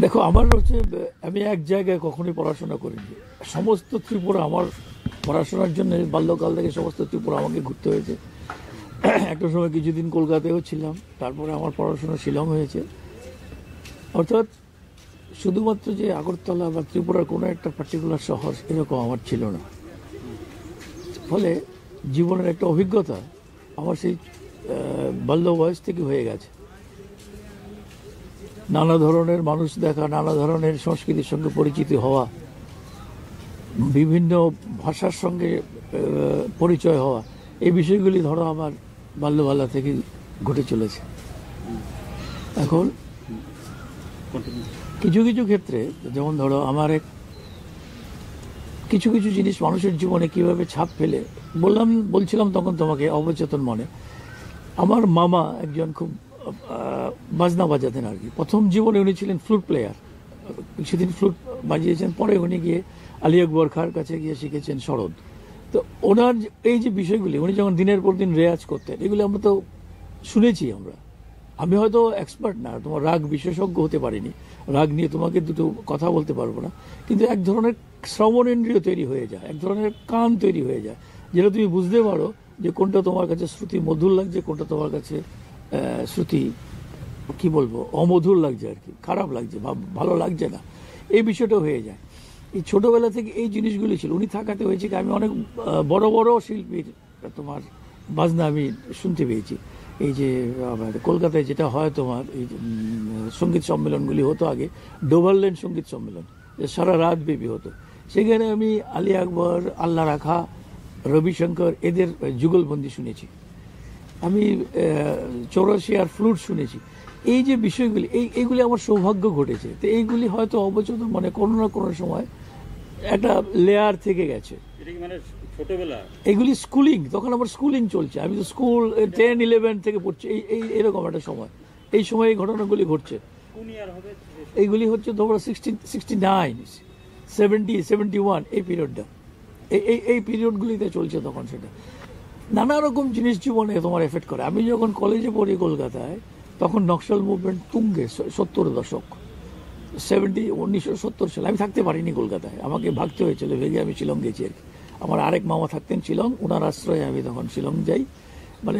দেখো, আমার হচ্ছে আমি এক জায়গায় কখনোই পড়াশোনা করিনি। সমস্ত ত্রিপুরা আমার পড়াশোনার জন্য বাল্যকাল থেকে সমস্ত ত্রিপুরা আমাকে ঘুরতে হয়েছে। একটা সময় কিছুদিন কলকাতায়ও ছিলাম, তারপরে আমার পড়াশোনা শিলং হয়েছে। অর্থাৎ শুধুমাত্র যে আগরতলা বা ত্রিপুরার কোনো একটা পার্টিকুলার শহর এরকম আমার ছিল না। ফলে জীবনের একটা অভিজ্ঞতা আমার সেই বাল্য বয়স থেকে হয়ে গেছে। নানা ধরনের মানুষ দেখা, নানা ধরনের সংস্কৃতির সঙ্গে পরিচিত হওয়া, বিভিন্ন ভাষার সঙ্গে পরিচয় হওয়া, এই বিষয়গুলি ধরো আমার বাল্যবেলা থেকে ঘটে চলেছে। এখন কিছু কিছু ক্ষেত্রে যেমন ধরো আমার কিছু কিছু জিনিস মানুষের জীবনে কিভাবে ছাপ ফেলে বলছিলাম তখন তোমাকে অবচেতন মনে। আমার মামা একজন খুব বাজনা বাজাতেন আর কি। প্রথম জীবনে উনি ছিলেন ফ্লুট প্লেয়ার, কিছুদিন ফ্লুট বাজিয়েছেন, পরে উনি গিয়ে আলী আকবর খাঁর কাছে গিয়ে শিখেছেন সরোদ। তো ওনার এই যে বিষয়গুলি উনি যখন দিনের পর দিন রেয়াজ করতেন, এগুলি আমরা তো শুনেছি। আমি হয়তো এক্সপার্ট না, তোমার রাগ বিশেষজ্ঞ হতে পারিনি, রাগ নিয়ে তোমাকে দুটো কথা বলতে পারবো না, কিন্তু এক ধরনের শ্রবণেন্দ্রিয় তৈরি হয়ে যায়, এক ধরনের কান তৈরি হয়ে যায়, যেটা তুমি বুঝতে পারো যে কোনটা তোমার কাছে শ্রুতি মধুর লাগছে, কোনটা তোমার কাছে শ্রুতি কি বলবো অমধুর লাগছে আর কি, খারাপ লাগছে বা ভালো লাগছে না, এই বিষয়টা হয়ে যায়। এই ছোটবেলা থেকে এই জিনিসগুলি ছিল। উনি থাকাতে হয়েছে কি আমি অনেক বড় বড় শিল্পীর তোমার বাজনা আমি শুনতে পেয়েছি। এই যে কলকাতায় যেটা হয় তোমার এই সঙ্গীত সম্মেলনগুলি হতো আগে, ডোভারল্যান্ড সঙ্গীত সম্মেলন, যে সারা রাত ব্যাপী হতো, সেখানে আমি আলী আকবর, আল্লাহ রাখা, রবিশঙ্কর এদের যুগলবন্দি শুনেছি। আমি 84 আর ফ্লুট শুনেছি। এই যে বিষয়গুলি এইগুলি আমার সৌভাগ্য ঘটেছে। তো এইগুলি হয়তো অবচেতন মানে কোনো না কোনো সময় একটা লেয়ার থেকে গেছে। এগুলি স্কুলিং, তখন আমার স্কুলিং চলছে, আমি তো স্কুল 10-11 থেকে পড়ছি, এরকম একটা সময়, এই সময় এই ঘটনাগুলি ঘটছে। এইগুলি হচ্ছে তোমরা 69, 70, 71 এই পিরিয়ডটা, এই পিরিয়ডগুলিতে চলছে তখন। সেটা নানা রকম জিনিস জীবনে তোমার এফেক্ট করে। আমি যখন কলেজে পড়ি কলকাতায়, তখন নকশাল মুভমেন্ট তুঙ্গে, 70 দশক, 1970 সালে। আমি থাকতে পারিনি কলকাতায়, আমাকে ভাগতে হয়েছিল, ভেগে আমি শিলং গেছি আর কি। আমার আরেক মামা থাকতেন শিলং, ওনার আশ্রয়ে আমি তখন শিলং যাই। মানে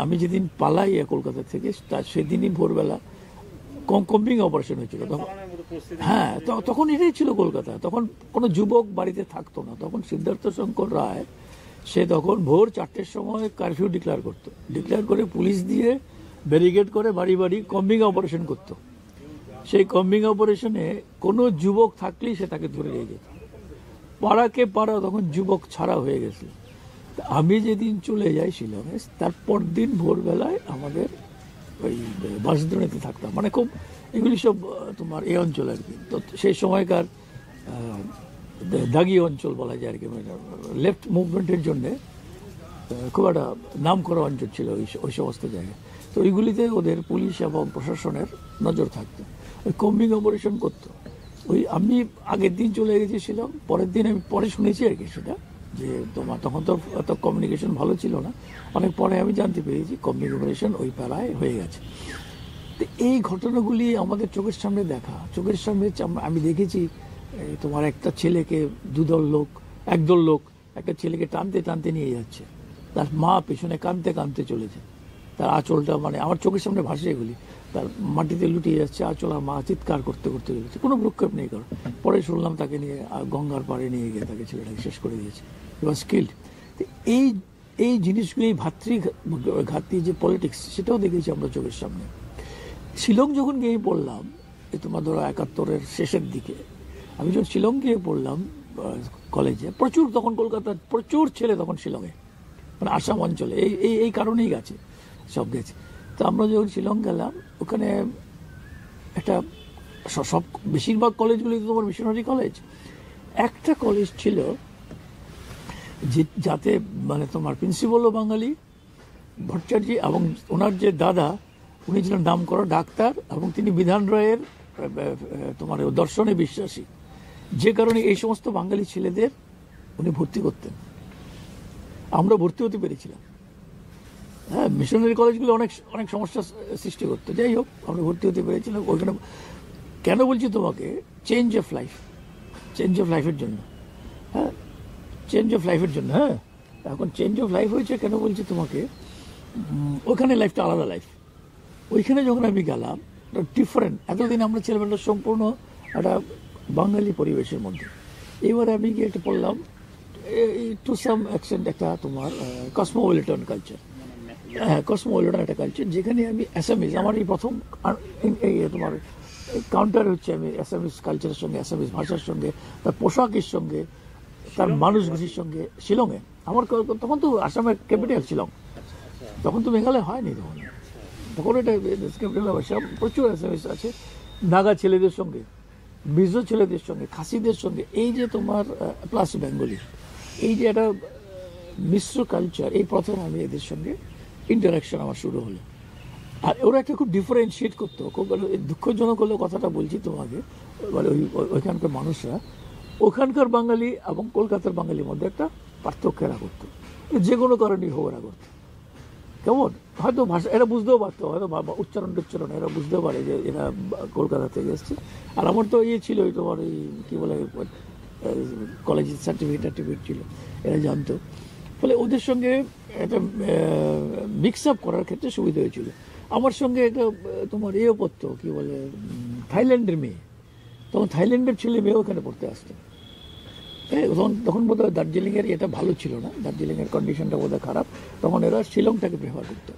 আমি যেদিন পালাই কলকাতা থেকে, তার সেদিনই ভোরবেলা কম্বিং অপারেশন হয়েছিল তখন। হ্যাঁ, তখন এটাই ছিল কলকাতা। তখন কোনো যুবক বাড়িতে থাকতো না। তখন সিদ্ধার্থ শঙ্কর রায়, সে তখন ভোর 4টের সময় কারফিউ ডিক্লেয়ার করে পুলিশ দিয়ে ব্যারিকেড করে বাড়ি বাড়ি কম্বিং অপারেশন করতো। সেই কম্বিং অপারেশনে কোনো যুবক থাকলেই সে তাকে ধরে নিয়ে যেত। পাড়াকে পাড়া তখন যুবক ছাড়া হয়ে গেছিল। আমি যেদিন চলে যাই শিলংয়ে, তারপর দিন ভোরবেলায় আমাদের ওই বাসদ্রোণীতে থাকতাম। মানে খুব এগুলি সব তোমার এই অঞ্চল আর কি। তো সেই সময়কার দাগি অঞ্চল বলা যায় আর কি, মানে লেফট মুভমেন্টের জন্যে খুব একটা নাম করা অঞ্চল ছিল ওই সমস্ত জায়গায়। তো ওইগুলিতে ওদের পুলিশ এবং প্রশাসনের নজর থাকতো, ওই কম্বিং অপারেশন করতো। ওই আমি আগের দিন চলে গেছিলাম, পরের দিন আমি পরে শুনেছি আর কি সেটা, যে তোমার তখন তো এত কমিউনিকেশন ভালো ছিল না, অনেক পরে আমি জানতে পেরেছি কম্বিং অপারেশন ওই পাড়ায় হয়ে গেছে। তো এই ঘটনাগুলি আমাদের চোখের সামনে দেখা, চোখের সামনে আমি দেখেছি তোমার একটা ছেলেকে একদল লোক একটা ছেলেকে টানতে টানতে নিয়ে যাচ্ছে, তার মা পেছনে কাঁদতে কাঁদতে চলেছে, তার আঁচলটা মানে আমার চোখের সামনে ভাসে এগুলি, তার মাটিতে লুটিয়ে যাচ্ছে আঁচল, আর মা চিৎকার করতে করতে চলেছে, কোনো ভ্রুক্ষেপ নেই কারণ। পরে শুনলাম তাকে নিয়ে গঙ্গার পাড়ে নিয়ে গিয়ে তাকে ছেলেটাকে শেষ করে দিয়েছে, হি ওয়াজ কিল্ড। এই জিনিসগুলি, এই ঘাতী যে পলিটিক্স, সেটাও দেখেছি আমরা চোখের সামনে। শিলং যখন গিয়ে পড়লাম, তোমার ধরো 71-এর শেষের দিকে, আমি যখন শিলং গিয়ে পড়লাম কলেজে, প্রচুর তখন কলকাতার প্রচুর ছেলে তখন শিলংয়ে, মানে আসাম অঞ্চলে এই কারণেই গেছে, সব গেছে। তো আমরা যখন শিলং গেলাম, ওখানে একটা সব বেশিরভাগ কলেজগুলি তো তোমার মিশনারি কলেজ। একটা কলেজ ছিল যাতে মানে তোমার প্রিন্সিপালও বাঙালি, ভট্টাচার্য, এবং ওনার যে দাদা, উনি ছিলেন নাম করা ডাক্তার, এবং তিনি বিধান রায়ের তোমার দর্শনে বিশ্বাসী, যে কারণে এই সমস্ত বাঙালি ছেলেদের উনি ভর্তি করতেন। আমরা ভর্তি হতে পেরেছিলাম। হ্যাঁ, মিশনারি কলেজগুলো অনেক অনেক সমস্যা সৃষ্টি করতো, যাই হোক আমরা ভর্তি হতে পেরেছিলাম। ওইখানে কেন বলছি তোমাকে, চেঞ্জ অফ লাইফের জন্য। হ্যাঁ, চেঞ্জ অফ লাইফের জন্য। হ্যাঁ, এখন চেঞ্জ অফ লাইফ হয়েছে কেন বলছি তোমাকে, ওখানে লাইফটা আলাদা লাইফ। ওইখানে যখন আমি গেলাম ডিফারেন্ট, এতদিন আমরা ছিলাম একটা সম্পূর্ণ একটা বাঙালি পরিবেশের মধ্যে। এবারে আমি গিয়ে একটা পড়লাম টু সাম এক্সটেন্ট একটা তোমার কসমোপলিটন কালচার। হ্যাঁ, কসমোপলিটন একটা কালচার, যেখানে আমি অ্যাসামিজ, আমার এই প্রথম এই তোমার কাউন্টার হচ্ছে আমি অ্যাসামিজ কালচারের সঙ্গে, অ্যাসামিজ ভাষার সঙ্গে, তার পোশাকের সঙ্গে, তার মানুষগুলির সঙ্গে। শিলংয়ে আমার তখন তো আসামের ক্যাপিটাল শিলং, তখন তো মেঘালয় হয়নি তখন। তখন এটা ক্যাপিটাল ভাষা, প্রচুর অ্যাসামিজ আছে, নাগা ছেলেদের সঙ্গে, মিজো ছেলেদের সঙ্গে, খাসিদের সঙ্গে, এই যে তোমার প্লাস বেঙ্গলি, এই যে একটা মিশ্র কালচার, এই প্রথম আমি এদের সঙ্গে ইন্টারাকশন আমার শুরু হলো। আর ওরা একটা খুব ডিফারেন্সিয়েট করতো, খুব দুঃখজনক হলেও কথাটা বলছি তোমাকে, মানে ওইখানকার মানুষরা ওখানকার বাঙালি এবং কলকাতার বাঙালির মধ্যে একটা পার্থক্য এরা করতো, যে কোনো কারণেই হোক এরা করতো। কেমন হয়তো ভাষা এরা বুঝতেও পারতো, হয়তো উচ্চারণ এরা বুঝতে পারে যে এরা কলকাতা থেকে এসছে। আর আমার তো ইয়ে ছিল, তোমার এই কী বলে কলেজের সার্টিফিকেট ছিল, এরা জানতো। ফলে ওদের সঙ্গে একটা মিক্স আপ করার ক্ষেত্রে সুবিধা হয়েছিল। আমার সঙ্গে একটা তোমার এও পড়তো, কী বলে থাইল্যান্ডের মেয়ে, তখন থাইল্যান্ডের ছেলে মেয়েও এখানে পড়তে আসতো। তখন বোধহয় দার্জিলিংয়ের এটা ভালো ছিল না, দার্জিলিংয়ের কন্ডিশনটা বোধহয় খারাপ, তখন এরা শিলংটাকে প্রেফার করতো,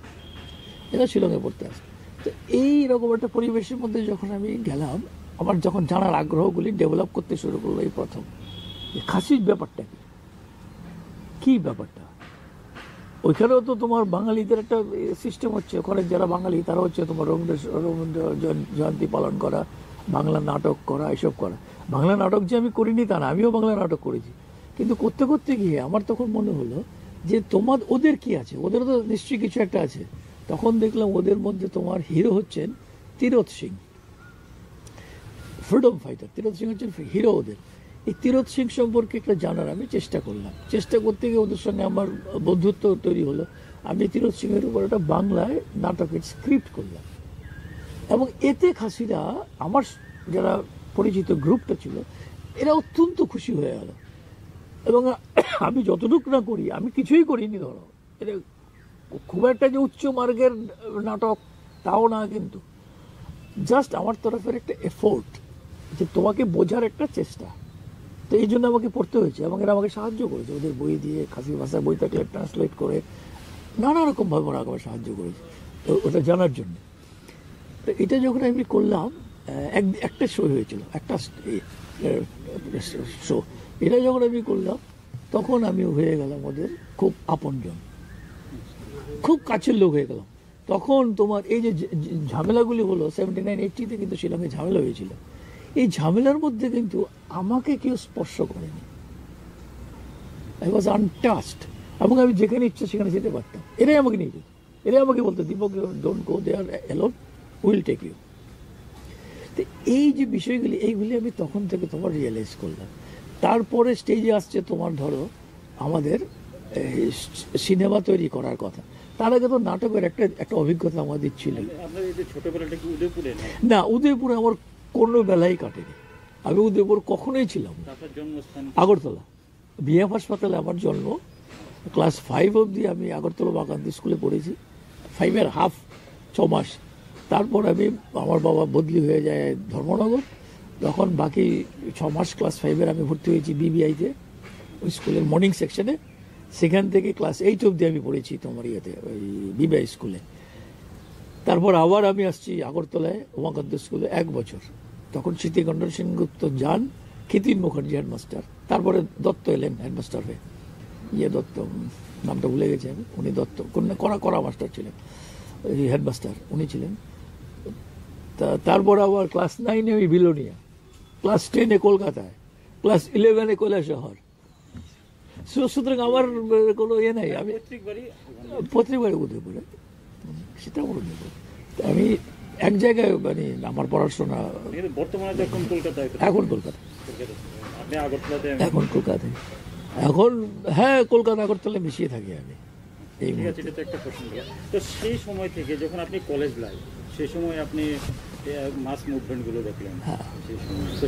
এরা শিলংয়ে পড়তে আসতো। তো এইরকম একটা পরিবেশের মধ্যে যখন আমি গেলাম, আমার যখন জানার আগ্রহগুলি ডেভেলপ করতে শুরু করলো, এই প্রথম খাসির ব্যাপারটা কি ব্যাপারটা। ওইখানেও তো তোমার বাঙালিদের একটা সিস্টেম হচ্ছে, ওখানে যারা বাঙালি তারা হচ্ছে তোমার রবীন্দ্র জয়ন্তী পালন করা, বাংলা নাটক করা, এসব করা। বাংলা নাটক যে আমি করিনি তা না, আমিও বাংলা নাটক করেছি, কিন্তু করতে করতে গিয়ে আমার তখন মনে হলো যে ওদের কি আছে, ওদেরও তো নিশ্চয়ই কিছু একটা আছে। তখন দেখলাম ওদের মধ্যে তোমার হিরো হচ্ছেন তীরথ সিং, ফ্রিডম ফাইটার। তীরথ সিং হচ্ছেন হিরো ওদের। এই তীরথ সিং সম্পর্কে একটা জানার আমি চেষ্টা করলাম, চেষ্টা করতে গিয়ে ওদের সঙ্গে আমার বন্ধুত্ব তৈরি হলো। আমি তীরথ সিংয়ের উপর একটা বাংলায় নাটকের স্ক্রিপ্ট করলাম, এবং এতে খাসিরা, আমার যারা পরিচিত গ্রুপটা ছিল, এরা অত্যন্ত খুশি হয়ে গেল। এবং আমি যতটুকু না করি, আমি কিছুই করিনি, ধরো এটা খুব একটা যে উচ্চ মার্গের নাটক তাও না, কিন্তু জাস্ট আমার তরফের একটা এফোর্ট, যে তোমাকে বোঝার একটা চেষ্টা। তো এই জন্য আমাকে পড়তে হয়েছে, এবং এরা আমাকে সাহায্য করেছে, ওদের বই দিয়ে, খাসি ভাষার বই থাকলে ট্রান্সলেট করে, নানা রকমভাবে ওরা আমাকে সাহায্য করেছে ওটা জানার জন্য। তো এটা যখন আমি করলাম, একটা শো হয়েছিল, একটা শো, এটা যখন আমি করলাম, তখন আমি হয়ে গেলাম ওদের খুব আপনজন, খুব কাছের লোক হয়ে গেলাম। তখন তোমার এই যে ঝামেলাগুলি হলো 79, 80-তে, কিন্তু শিলংয়ে ঝামেলা হয়েছিল, এই ঝামেলার মধ্যে কিন্তু আমাকে কেউ স্পর্শ করেনি। আই ওয়াজ আনটাচড, এবং আমি যেখানে ইচ্ছা সেখানে যেতে পারতাম। এরাই আমাকে নিয়ে যেত, এরাই আমাকে বলতো, Deepak don't go there alone, will take you. তো এই যে বিষয়গুলি, এইগুলি আমি তখন থেকে তোমার রিয়েলাইজ করলাম। তারপরে স্টেজে আসছে তোমার ধরো আমাদের সিনেমা তৈরি করার কথা, তার আগে তো নাটকের একটা অভিজ্ঞতা আমাদের ছিল। না, উদয়পুরে আমার কোনো বেলায় কাটেনি, আমি উদয়পুর কখনোই ছিলাম না। আগরতলা বিএফ হাসপাতালে আমার জন্ম। ক্লাস 5 অবধি আমি আগরতলা বাগান্তি স্কুলে পড়েছি, 5.5 6 মাস। তারপর আমার বাবা বদলি হয়ে যায় ধর্মনগর, তখন বাকি 6 মাস ক্লাস 5-এর আমি ভর্তি হয়েছি বিবিআইতে, ওই স্কুলের মর্নিং সেকশনে। সেখান থেকে ক্লাস 8 অবধি আমি পড়েছি তোমার ইয়েতে, ওই বিবিআই স্কুলে। তারপর আবার আমি আসছি আগরতলায় উমাকান্ত স্কুলে 1 বছর। তখন স্মৃতিকণ্ডন সেনগুপ্ত যান, খিতিন মুখার্জি হেডমাস্টার, তারপরে দত্ত এলেন হেডমাস্টার হয়ে, দত্ত নামটা ভুলে গেছি আমি, উনি দত্ত করা মাস্টার ছিলেন, হেডমাস্টার উনি ছিলেন। তারপর আবার ক্লাস 9-এ আমি বিলোনিয়া, ক্লাস 10-এ কলকাতায়, ক্লাস 11-এ কৈলাসহর। সুতরাং আমার কোনো ইয়ে নাই, আমি প্রত্যেকবারে উদয়পুরে, সেটা আমার উদয়পুর। আমি এক জায়গায় মানে আমার পড়াশোনা এখন কলকাতায়, এখন কলকাতায়, এখন হ্যাঁ কলকাতা আগরতলা মিশিয়ে থাকি আমি। তো সেই সময় থেকে যখন আপনি কলেজ লাইফ, সেই সময় আপনি মাস মুভমেন্টগুলো দেখলেন, তো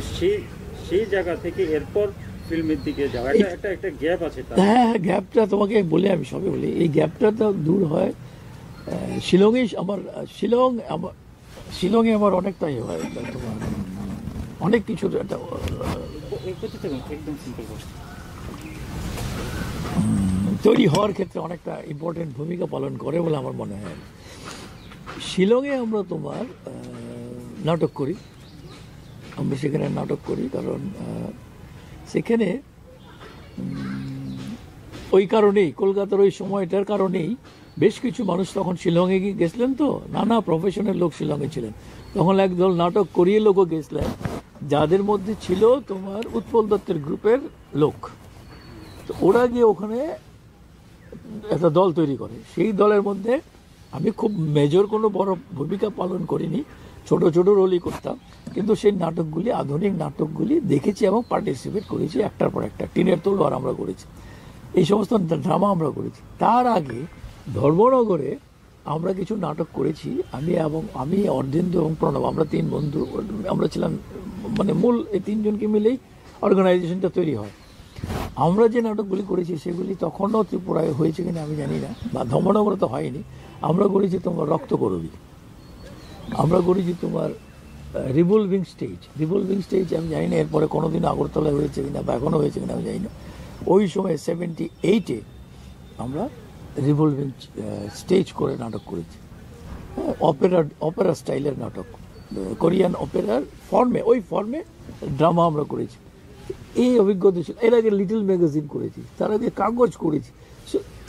সেই জায়গা থেকে এরপর ফিল্মের দিকে যাওয়া একটা গ্যাপ আছে। হ্যাঁ, গ্যাপটা তোমাকে বলে আমি সবে বলি, এই গ্যাপটা তো দূর হয় শিলংয়ে। শিলংয়ে আমার অনেকটাই হয় তোমার অনেক কিছু একটা একদম সিম্পল তৈরি হওয়ার ক্ষেত্রে অনেকটা ইম্পর্টেন্ট ভূমিকা পালন করে বলে আমার মনে হয়। শিলংয়ে আমরা তোমার নাটক করি, আমরা সেখানে নাটক করি, কারণ সেখানে ওই কারণেই কলকাতার ওই সময়টার কারণেই বেশ কিছু মানুষ তখন শিলংয়ে গেছিলেন, তো নানা প্রফেশনের লোক শিলংয়ে ছিলেন, তখন একদল নাটক করিয়ে লোকও গেছিলেন, যাদের মধ্যে ছিল তোমার উৎপল দত্তের গ্রুপের লোক। তো ওরা গিয়ে ওখানে একটা দল তৈরি করে। সেই দলের মধ্যে আমি খুব মেজর কোনো বড় ভূমিকা পালন করিনি, ছোট ছোট রোলই করতাম, কিন্তু সেই নাটকগুলি, আধুনিক নাটকগুলি দেখেছি এবং পার্টিসিপেট করেছি, একটার পর একটা। টিনের তলোয়ার আমরা করেছি, এই সমস্ত ড্রামা আমরা করেছি। তার আগে ধর্মনগরে আমরা কিছু নাটক করেছি, আমি অর্ধেন্দু এবং প্রণব, আমরা তিন বন্ধু, আমরা ছিলাম মানে মূল এই তিনজনকে মিলেই অর্গানাইজেশনটা তৈরি হয়। আমরা যে নাটকগুলি করেছি সেগুলি তখনও ত্রিপুরায় হয়েছে কিনা আমি জানি না, বা ধর্মনগরে তো হয়নি। আমরা করেছি তোমার রক্তকরবী, আমরা করেছি তোমার রিভলভিং স্টেজ আমি জানি না এরপরে কোনোদিন আগরতলায় হয়েছে কিনা বা এখনও হয়েছে কিনা আমি জানি না। ওই সময় 78-এ আমরা রিভলভিং স্টেজ করে নাটক করেছি, অপেরা স্টাইলের নাটক, কোরিয়ান অপেরার ফর্মে, ওই ফর্মে ড্রামা আমরা করেছি। এই অভিজ্ঞতা ছিল। এর আগে লিটল ম্যাগাজিন করেছি, তার আগে কাগজ করেছি।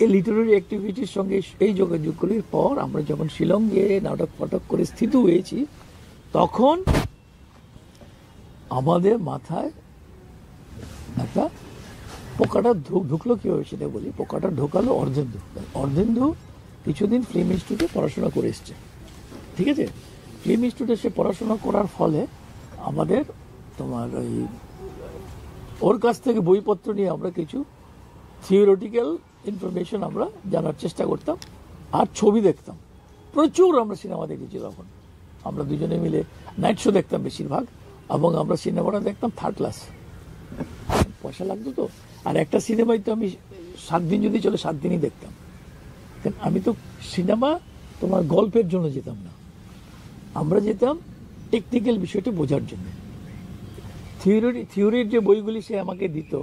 এই লিটারারি অ্যাক্টিভিটির সঙ্গে এই যোগাযোগগুলির পর আমরা যখন শিলং গিয়ে নাটক ফাটক করে স্থিত হয়েছি, তখন আমাদের মাথায় একটা পোকাটা ঢুকলো, কীভাবে সেটা বলি। পোকাটা ঢোকালো অর্ধেন্দু কিছুদিন ফিল্ম ইনস্টিটিউটে পড়াশোনা করে এসছে, ঠিক আছে। ফিল্ম ইনস্টিটিউটে সে পড়াশোনা করার ফলে আমাদের তোমার ওই ওর কাছ থেকে বইপত্র নিয়ে আমরা কিছু থিওরিটিক্যাল ইনফরমেশন আমরা জানার চেষ্টা করতাম, আর ছবি দেখতাম প্রচুর। আমরা সিনেমা দেখেছি তখন, আমরা দুজনে মিলে নাইট শো দেখতাম বেশিরভাগ, এবং আমরা সিনেমাটা দেখতাম থার্ড ক্লাস, পয়সা লাগতো তো। আর একটা সিনেমায় তো আমি 7 দিন যদি চলে 7 দিনই দেখতাম। আমি তো সিনেমা তোমার গল্পের জন্য যেতাম না, আমরা যেতাম টেকনিক্যাল বিষয়টি বোঝার জন্য। থিওরির যে বইগুলি সে আমাকে দিত,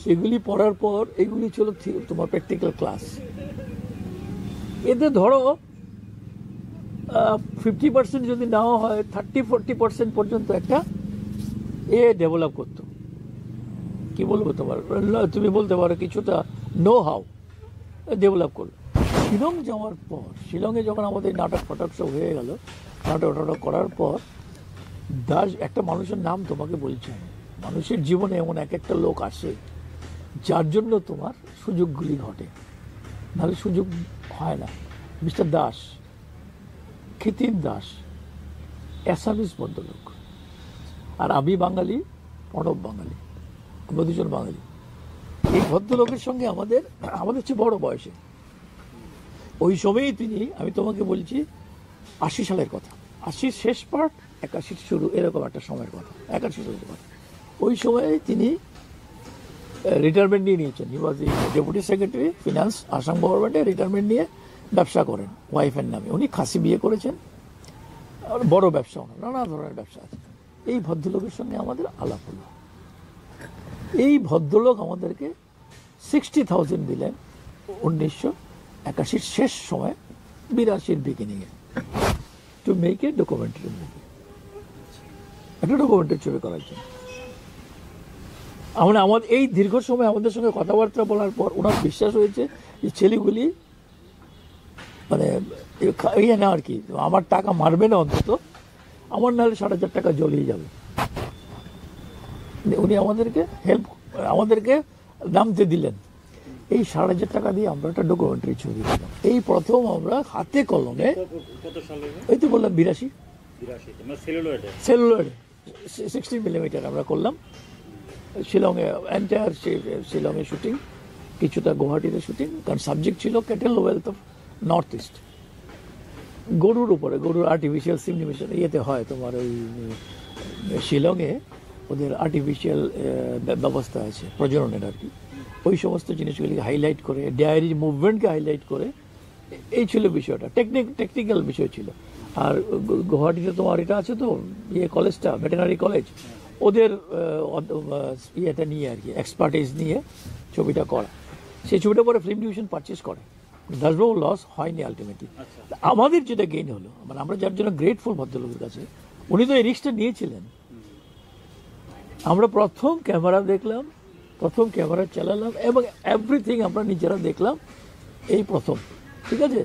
সেগুলি পড়ার পর এগুলি ছিল তোমার প্র্যাকটিক্যাল ক্লাস। এতে ধরো 50% যদি নাও হয়, 30-40% পর্যন্ত একটা ডেভেলপ করতো। কি বলবো তোমার, তুমি বলতে পারো কিছুটা নো হাউ ডেভেলপ করলো। শিলং যাওয়ার পর, শিলংয়ে যখন আমাদের নাটক ফাটক সব হয়ে গেল, নাটক করার পর দাস একটা মানুষের নাম তোমাকে বলছি। মানুষের জীবনে এমন এক একটা লোক আসে যার জন্য তোমার সুযোগগুলি ঘটে, নাহলে সুযোগ হয় না। মিস্টার দাস, খিতিন দাস, অ্যাসামিস ভদ্রলোক, আর আমি বাঙালি, প্রণব বাঙালি, আমরা দুজন বাঙালি। এই ভদ্রলোকের সঙ্গে আমাদের চেয়ে বড় বয়সে, ওই সময়ই তিনি, আমি তোমাকে বলছি 80 সালের কথা, 80 শেষ পার্ট 81 শুরু, এরকম একটা সময়ের কথা, 81 সালের কথা। ওই সময়ে তিনি রিটায়ারমেন্ট নিয়ে নিয়েছেন। He was deputy secretary finance, Assam গভর্নমেন্টে রিটায়ারমেন্ট নিয়ে ব্যবসা করেন ওয়াইফের নামে। উনি খাসি বিয়ে করেছেন, বড় ব্যবসা, ওনার নানা ধরনের ব্যবসা আছে। এই ভদ্রলোকের সঙ্গে আমাদের আলাপ হলো। এই ভদ্রলোক আমাদেরকে 60,000 দিলেন 1981 শেষ সময়, 82 বিগিনিংয়ে, to make a documentary movie, একটা ডকুমেন্টারি ছবি করার জন্য। আমাদের এই দীর্ঘ সময় আমাদের সঙ্গে কথাবার্তা বলার পর ওনার বিশ্বাস হয়েছে যে ছেলেগুলি মানে ইয়ে না আর কি, আমার টাকা মারবে না অন্তত, আমার নাহলে 7,500 টাকা জ্বলিয়ে যাবে। উনি আমাদেরকে নামতে দিলেন। এই 7,500 টাকা দিয়ে আমরা একটা ডকুমেন্টারি ছবি দিলাম। এই প্রথম আমরা হাতে কলমে, এই তো বললাম 82 সেলুলয়েডে 16mm আমরা করলাম। শিলংয়ে এন্টায়ার শিলংয়ে শুটিং, কিছুটা গুয়াহাটিতে শুটিং, কারণ সাবজেক্ট ছিল cattle wealth of north east. গরুর উপরে, গরুর আর্টিফিশিয়াল সিমনিমেশন ইয়েতে হয় তোমার ওই শিলংয়ে ওদের আর্টিফিশিয়াল ব্যবস্থা আছে প্রজননের আর কি, ওই সমস্ত জিনিসগুলিকে হাইলাইট করে, ডায়েরির মুভমেন্টকে হাইলাইট করে, এই ছিল বিষয়টা, টেকনিক্যাল বিষয় ছিল। আর গুয়াহাটিতে তোমার এটা আছে তো ইয়ে কলেজটা, ভেটেনারি কলেজ, ওদের ইয়েটা নিয়ে আর কি, এক্সপার্টিস নিয়ে ছবিটা করা। সেই ছবিটা পরে ফিল্ম ডিভিশন পারচেস করে। দাসবাবু লস হয়নি আলটিমেটলি। আমাদের যেটা গেইন হলো, মানে আমরা যার জন্য গ্রেটফুল ভদ্রলোকের কাছে, উনি তো এই রিস্কটা নিয়েছিলেন। আমরা প্রথম ক্যামেরা দেখলাম, প্রথম ক্যামেরা চালালাম এবং এভরিথিং আমরা নিজেরা দেখলাম এই প্রথম, ঠিক আছে?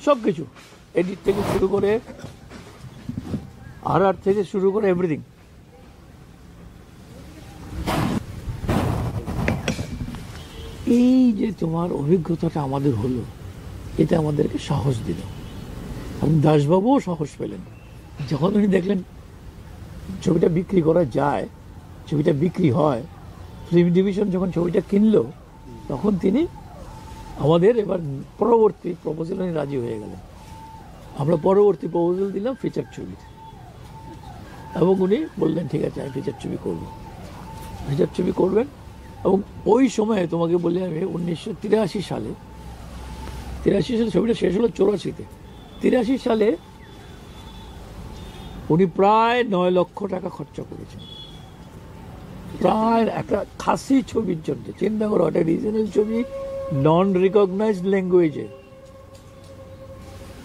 সব কিছু এডিট থেকে শুরু করে আর থেকে শুরু করে এভরিথিং। এই যে তোমার অভিজ্ঞতাটা আমাদের হলো, এটা আমাদেরকে সাহস দিল। এবং দাসবাবুও সাহস পেলেন যখন উনি দেখলেন ছবিটা বিক্রি করা যায়, ছবিটা বিক্রি হয়। ফিল্ম ডিভিশন যখন ছবিটা কিনলো, তখন তিনি আমাদের এবার পরবর্তী প্রপোজাল উনি রাজি হয়ে গেলেন। আমরা পরবর্তী প্রপোজাল দিলাম ফিচার ছবির, এবং উনি বললেন ঠিক আছে আমি ফিচার ছবি করব। ফিচার ছবি করবেন। এবং ওই সময়ে তোমাকে বলি আমি 1983 সালে, 83 সালে ছবিটা শেষ হলো 84-তে, 83 সালে উনি প্রায় 9 লক্ষ টাকা খরচা করেছেন, প্রায় একটা খাসি ছবির জন্য। চিন্তা করো, একটা রিজনাল ছবি, নন রিকগনাইজড ল্যাঙ্গুয়েজে।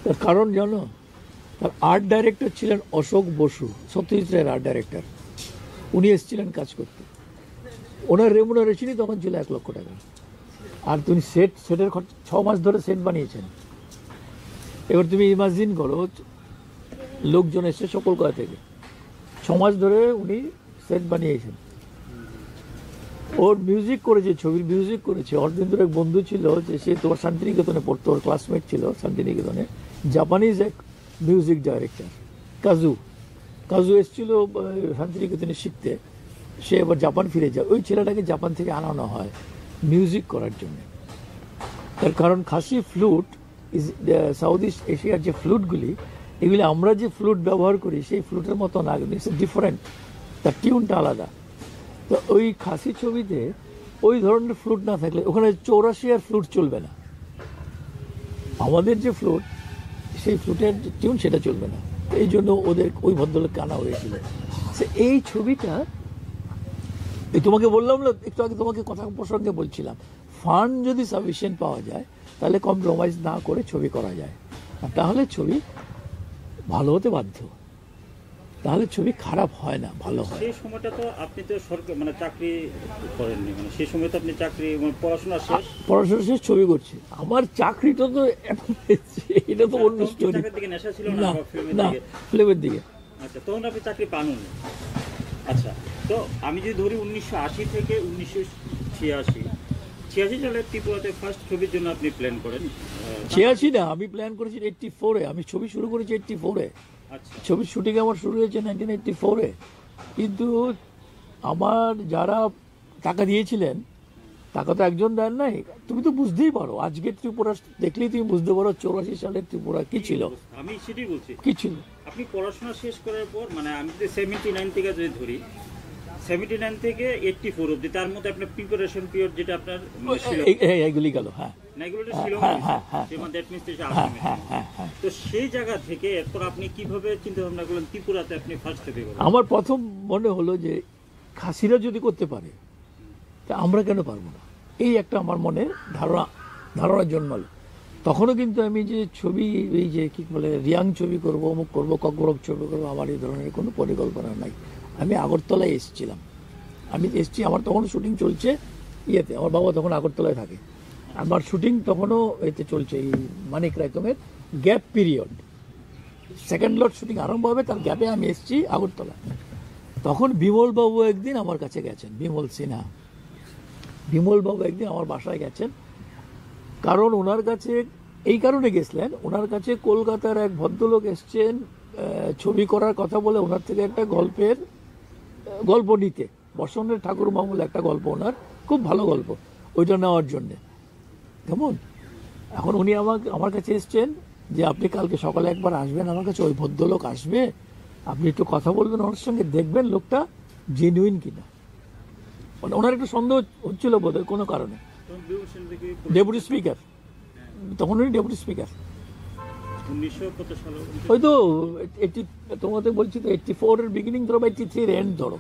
তার কারণ জানো, তার আর্ট ডাইরেক্টর ছিলেন অশোক বসু, সত্যজিৎ রায়ের আর্ট ডাইরেক্টর। উনি এসেছিলেন কাজ করতে। ওনার রেমুনারেশনই তখন ছিল 1 লক্ষ টাকা। আর তুমি সেটের খরচ 6 মাস ধরে সেট বানিয়েছেন। এবার তুমি ইমাজিন করো, লোকজন এসে সকল কয় থেকে 6 মাস ধরে উনি সেট বানিয়েছেন। ওর মিউজিক করেছে, ছবির মিউজিক করেছে। অরবিন্দুর এক বন্ধু ছিল, যে সে তোমার শান্তিনিকেতনে পড়তো, ওর ক্লাসমেট ছিল শান্তিনিকেতনে, জাপানিজ এক মিউজিক ডাইরেক্টর কাজু এসেছিল শান্তিনিকেতনে শিখতে। সে এবার জাপান ফিরে যায়। ওই ছেলেটাকে জাপান থেকে আনানো হয় মিউজিক করার জন্য। তার কারণ খাসি ফ্লুট ইজ সাউথ ইস্ট এশিয়ার যে ফ্লুটগুলি, এগুলি আমরা যে ফ্লুট ব্যবহার করি সেই ফ্লুটের মতো না, ইটস ডিফারেন্ট, তার টিউনটা আলাদা। তো ওই খাসি ছবিতে ওই ধরনের ফ্লুট না থাকলে ওখানে 84 আর ফ্লুট চলবে না। আমাদের যে ফ্লুট, সেই ফ্লুটের যে টিউন সেটা চলবে না। এই জন্য ওদের ওই ভদ্রলোককে আনা হয়েছিল। এই ছবিটা এই তোমাকে বললাম না একটু আগে, তোমাকে কথা প্রসঙ্গে বলছিলাম, ফান্ড যদি সাফিসিয়েন্ট পাওয়া যায় তাহলে কম্প্রোমাইজ না করে ছবি করা যায়। আর তাহলে ছবি ভালো হতে বাধ্য, তাহলে ছবি খারাপ হয় না, ভালো হয়। সেই সময়টা তো আপনি তো সরকার মানে চাকরি করেননি, মানে সেই সময় তো আপনি চাকরি পড়াশোনা শেষ ছবি করছি। আমার চাকরিটা তো এটা তো অন্য স্টোরি। নেশা ছিল না, ফিল্মের দিকে। আচ্ছা, তখন আপনি চাকরি পাননি। আচ্ছা, তো আমি যদি ধরি 1980 থেকে 1986 সালে ত্রিপুরাতে ফার্স্ট ছবির জন্য আপনি প্ল্যান করেন। 86 না, আমি প্ল্যান করেছি 84-এ। আমি ছবি শুরু করেছি 84-এ। আচ্ছা, ছবির শুটিং আমার শুরু হয়েছে 1984-এ। কিন্তু আমার যারা টাকা দিয়েছিলেন, টাকা তো একজন দেন নাই। তুমি তো বুঝতেই পারো, আজকের ত্রিপুরা দেখলেই তুমি বুঝতে পারো 84 সালের ত্রিপুরা কি ছিল। আমি সেটাই বলছি, কি ছিল। আপনি পড়াশোনা শেষ করার পর, মানে আমি যদি 79 থেকে যদি ধরি, 79 থেকে 84 অবধি, তার মধ্যে আপনার প্রিপারেশন পিরিয়ড যেটা আপনার এইগুলি গেল। হ্যাঁ, তো সেই জায়গা থেকে এরপর আপনি কিভাবে চিন্তা ভাবনা করলেন ত্রিপুরাতে আপনি ফার্স্ট ছবি করবেন? আমার প্রথম মনে হলো যে খাসিরা যদি করতে পারে তা আমরা কেন পারবো না, এই একটা আমার মনে ধারণা জন্মালো। তখনও কিন্তু আমি যে ছবি, এই যে কি বলে রিয়াং ছবি করবো, অমুক করবো, ককবরক ছবি করবো, আমার এই ধরনের কোনো পরিকল্পনা নাই। আমি আগরতলায় এসেছিলাম, আমার তখন শুটিং চলছে ইয়েতে, আমার বাবা তখন আগরতলায় থাকে। আমার শুটিং তখনও এতে চলছে, এই মানিক রায়তমের gap period, second lot shooting আরম্ভ হবে, তার গ্যাপে আমি এসেছি আগরতলা। তখন বিমলবাবু একদিন আমার কাছে গেছেন, বিমল সিনহা, বিমলবাবু একদিন আমার বাসায় গেছেন। কারণ ওনার কাছে এই কারণে গেছিলেন, ওনার কাছে কলকাতার এক ভদ্রলোক এসছেন ছবি করার কথা বলে, ওনার থেকে একটা গল্প নিতে, বসনের ঠাকুর মামুল একটা গল্প, ওনার খুব ভালো গল্প, ওইটা নেওয়ার জন্যে। কেমন, এখন উনি আমার কাছে এসছেন যে আপনি কালকে সকালে একবার আসবেন আমার কাছে, ওই ভদ্রলোক আসবে, আপনি একটু কথা বলবেন ওনার সঙ্গে, দেখবেন লোকটা জেনুইন কিনা। মানে ওনার একটু সন্দেহ হচ্ছিল বোধহয় কোনো কারণে। ডেপুটি স্পিকার, তখন উনি ডেপুটি স্পিকার, 1900 সালে ওই তো তোমাদের বলছি তো 84 এর বিগিনিং ধরো বা 83 এর এন্ড ধরো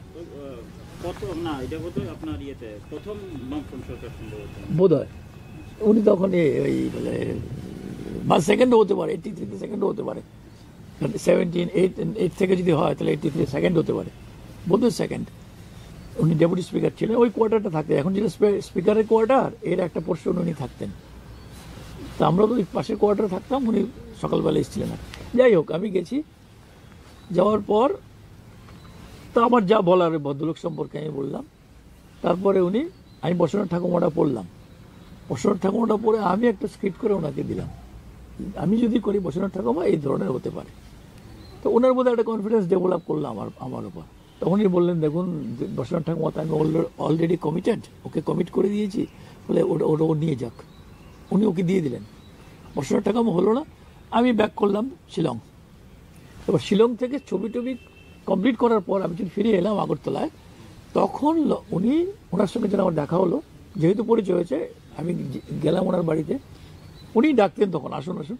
কত না, এটা বোধহয় আপনার ইয়েতে প্রথম বামফ্রন্ট সরকার সম্ভবত বোধ হয়। উনি তখন ওই বলে বা সেকেন্ডও হতে পারে, 83 সেকেন্ডও হতে পারে, 8 থেকে যদি হয় তাহলে 83 সেকেন্ড হতে পারে, বোধহয় সেকেন্ড। উনি ডেপুটি স্পিকার ছিলেন, ওই কোয়ার্টারটা থাকতেন। এখন যেটা স্পিকারের কোয়ার্টার, এর একটা পোর্শন উনি থাকতেন। তা আমরা তো ওই পাশের কোয়ার্টারে থাকতাম, উনি সকালবেলা এসেছিলেন না। যাই হোক, আমি গেছি, যাওয়ার পর তা আমার যা বলার ভদ্রলোক সম্পর্কে আমি বললাম। তারপরে আমি বসন্ত ঠাকুমাটা পড়লাম, বসন্ত ঠাকুমাটা পড়ে আমি একটা স্ক্রিপ্ট করে ওনাকে দিলাম, আমি যদি করি বসন্ত ঠাকুমা এই ধরনের হতে পারে। তো ওনার মধ্যে একটা কনফিডেন্স ডেভেলপ করলো আমার উপর। তখন উনি বললেন, দেখুন বসন্ত ঠাকুমা তো আমি অলরেডি কমিটেড, ওকে কমিট করে দিয়েছি, বলে ওটা ও নিয়ে যাক। উনি ওকে দিয়ে দিলেন, বসন্ত ঠাকুমা হলো না। আমি ব্যাক করলাম শিলং। এবার শিলং থেকে ছবি টবি কমপ্লিট করার পর আমি যখন ফিরে এলাম আগরতলায়, তখন ওনার সঙ্গে যেন আমার দেখা হলো, যেহেতু পরিচয় হয়েছে আমি গেলাম ওনার বাড়িতে। উনি ডাকতেন তখন, আসুন আসুন।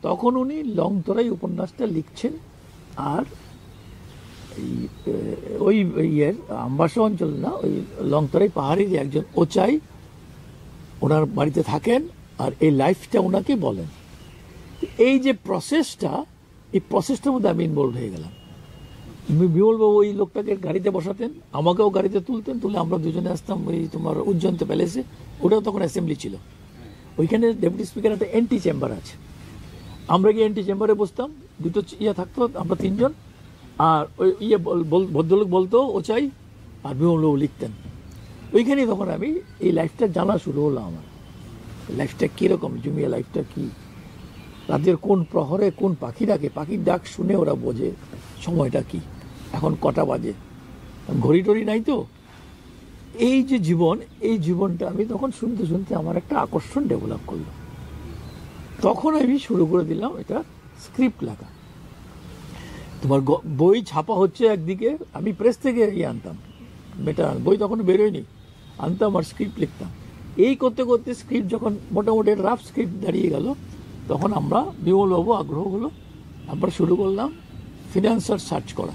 তখন উনি লংতরাই উপন্যাসটা লিখছেন। আর ওই আমবাসা অঞ্চল না, ওই লংতরাই পাহাড়ের একজন ওচাই ওনার বাড়িতে থাকেন, আর এই লাইফটা ওনাকে বলেন। এই যে প্রসেসটা, এই প্রসেসটার মধ্যে আমি ইনভলভ হয়ে গেলাম। বিমলবাবু ওই লোকটাকে গাড়িতে বসাতেন, আমাকেও গাড়িতে তুলতেন, তুলে আমরা দুজনে আসতাম ওই তোমার উজ্জয়ন্ত প্যালেসে। ওটাও তখন অ্যাসেম্বলি ছিল, ওইখানে ডেপুটি স্পিকার একটা এন্টি চেম্বার আছে, আমরা গিয়ে এন্টি চেম্বারে বসতাম, দুটো থাকতো, আমরা তিনজন। আর ওই ভদ্রলোক বলতো ও চাই, আর বিমলবাবু লিখতেন। ওইখানেই তখন আমি এই লাইফটা জানা শুরু হলো। আমার লাইফটা কীরকম, জুমিয়া লাইফটা কি, রাতের কোন প্রহরে কোন পাখি ডাকে, পাখির ডাক শুনে ওরা বোঝে সময়টা কি, এখন কটা বাজে, ঘড়ি টড়ি নাই তো। এই যে জীবন, এই জীবনটা আমি তখন শুনতে শুনতে আমার একটা আকর্ষণ ডেভেলপ করলো। তখন আমি শুরু করে দিলাম এটা স্ক্রিপ্ট লেখা। তোমার বই ছাপা হচ্ছে একদিকে, আমি প্রেস থেকে আনতাম, বই তখন বেরোয়নি, আনতাম আর স্ক্রিপ্ট লিখতাম। এই করতে করতে স্ক্রিপ্ট যখন মোটামুটি রাফ স্ক্রিপ্ট দাঁড়িয়ে গেল, তখন আমরা বিমলবাবু আগ্রহ হলো, আমরা শুরু করলাম ফিনান্সার সার্চ করা।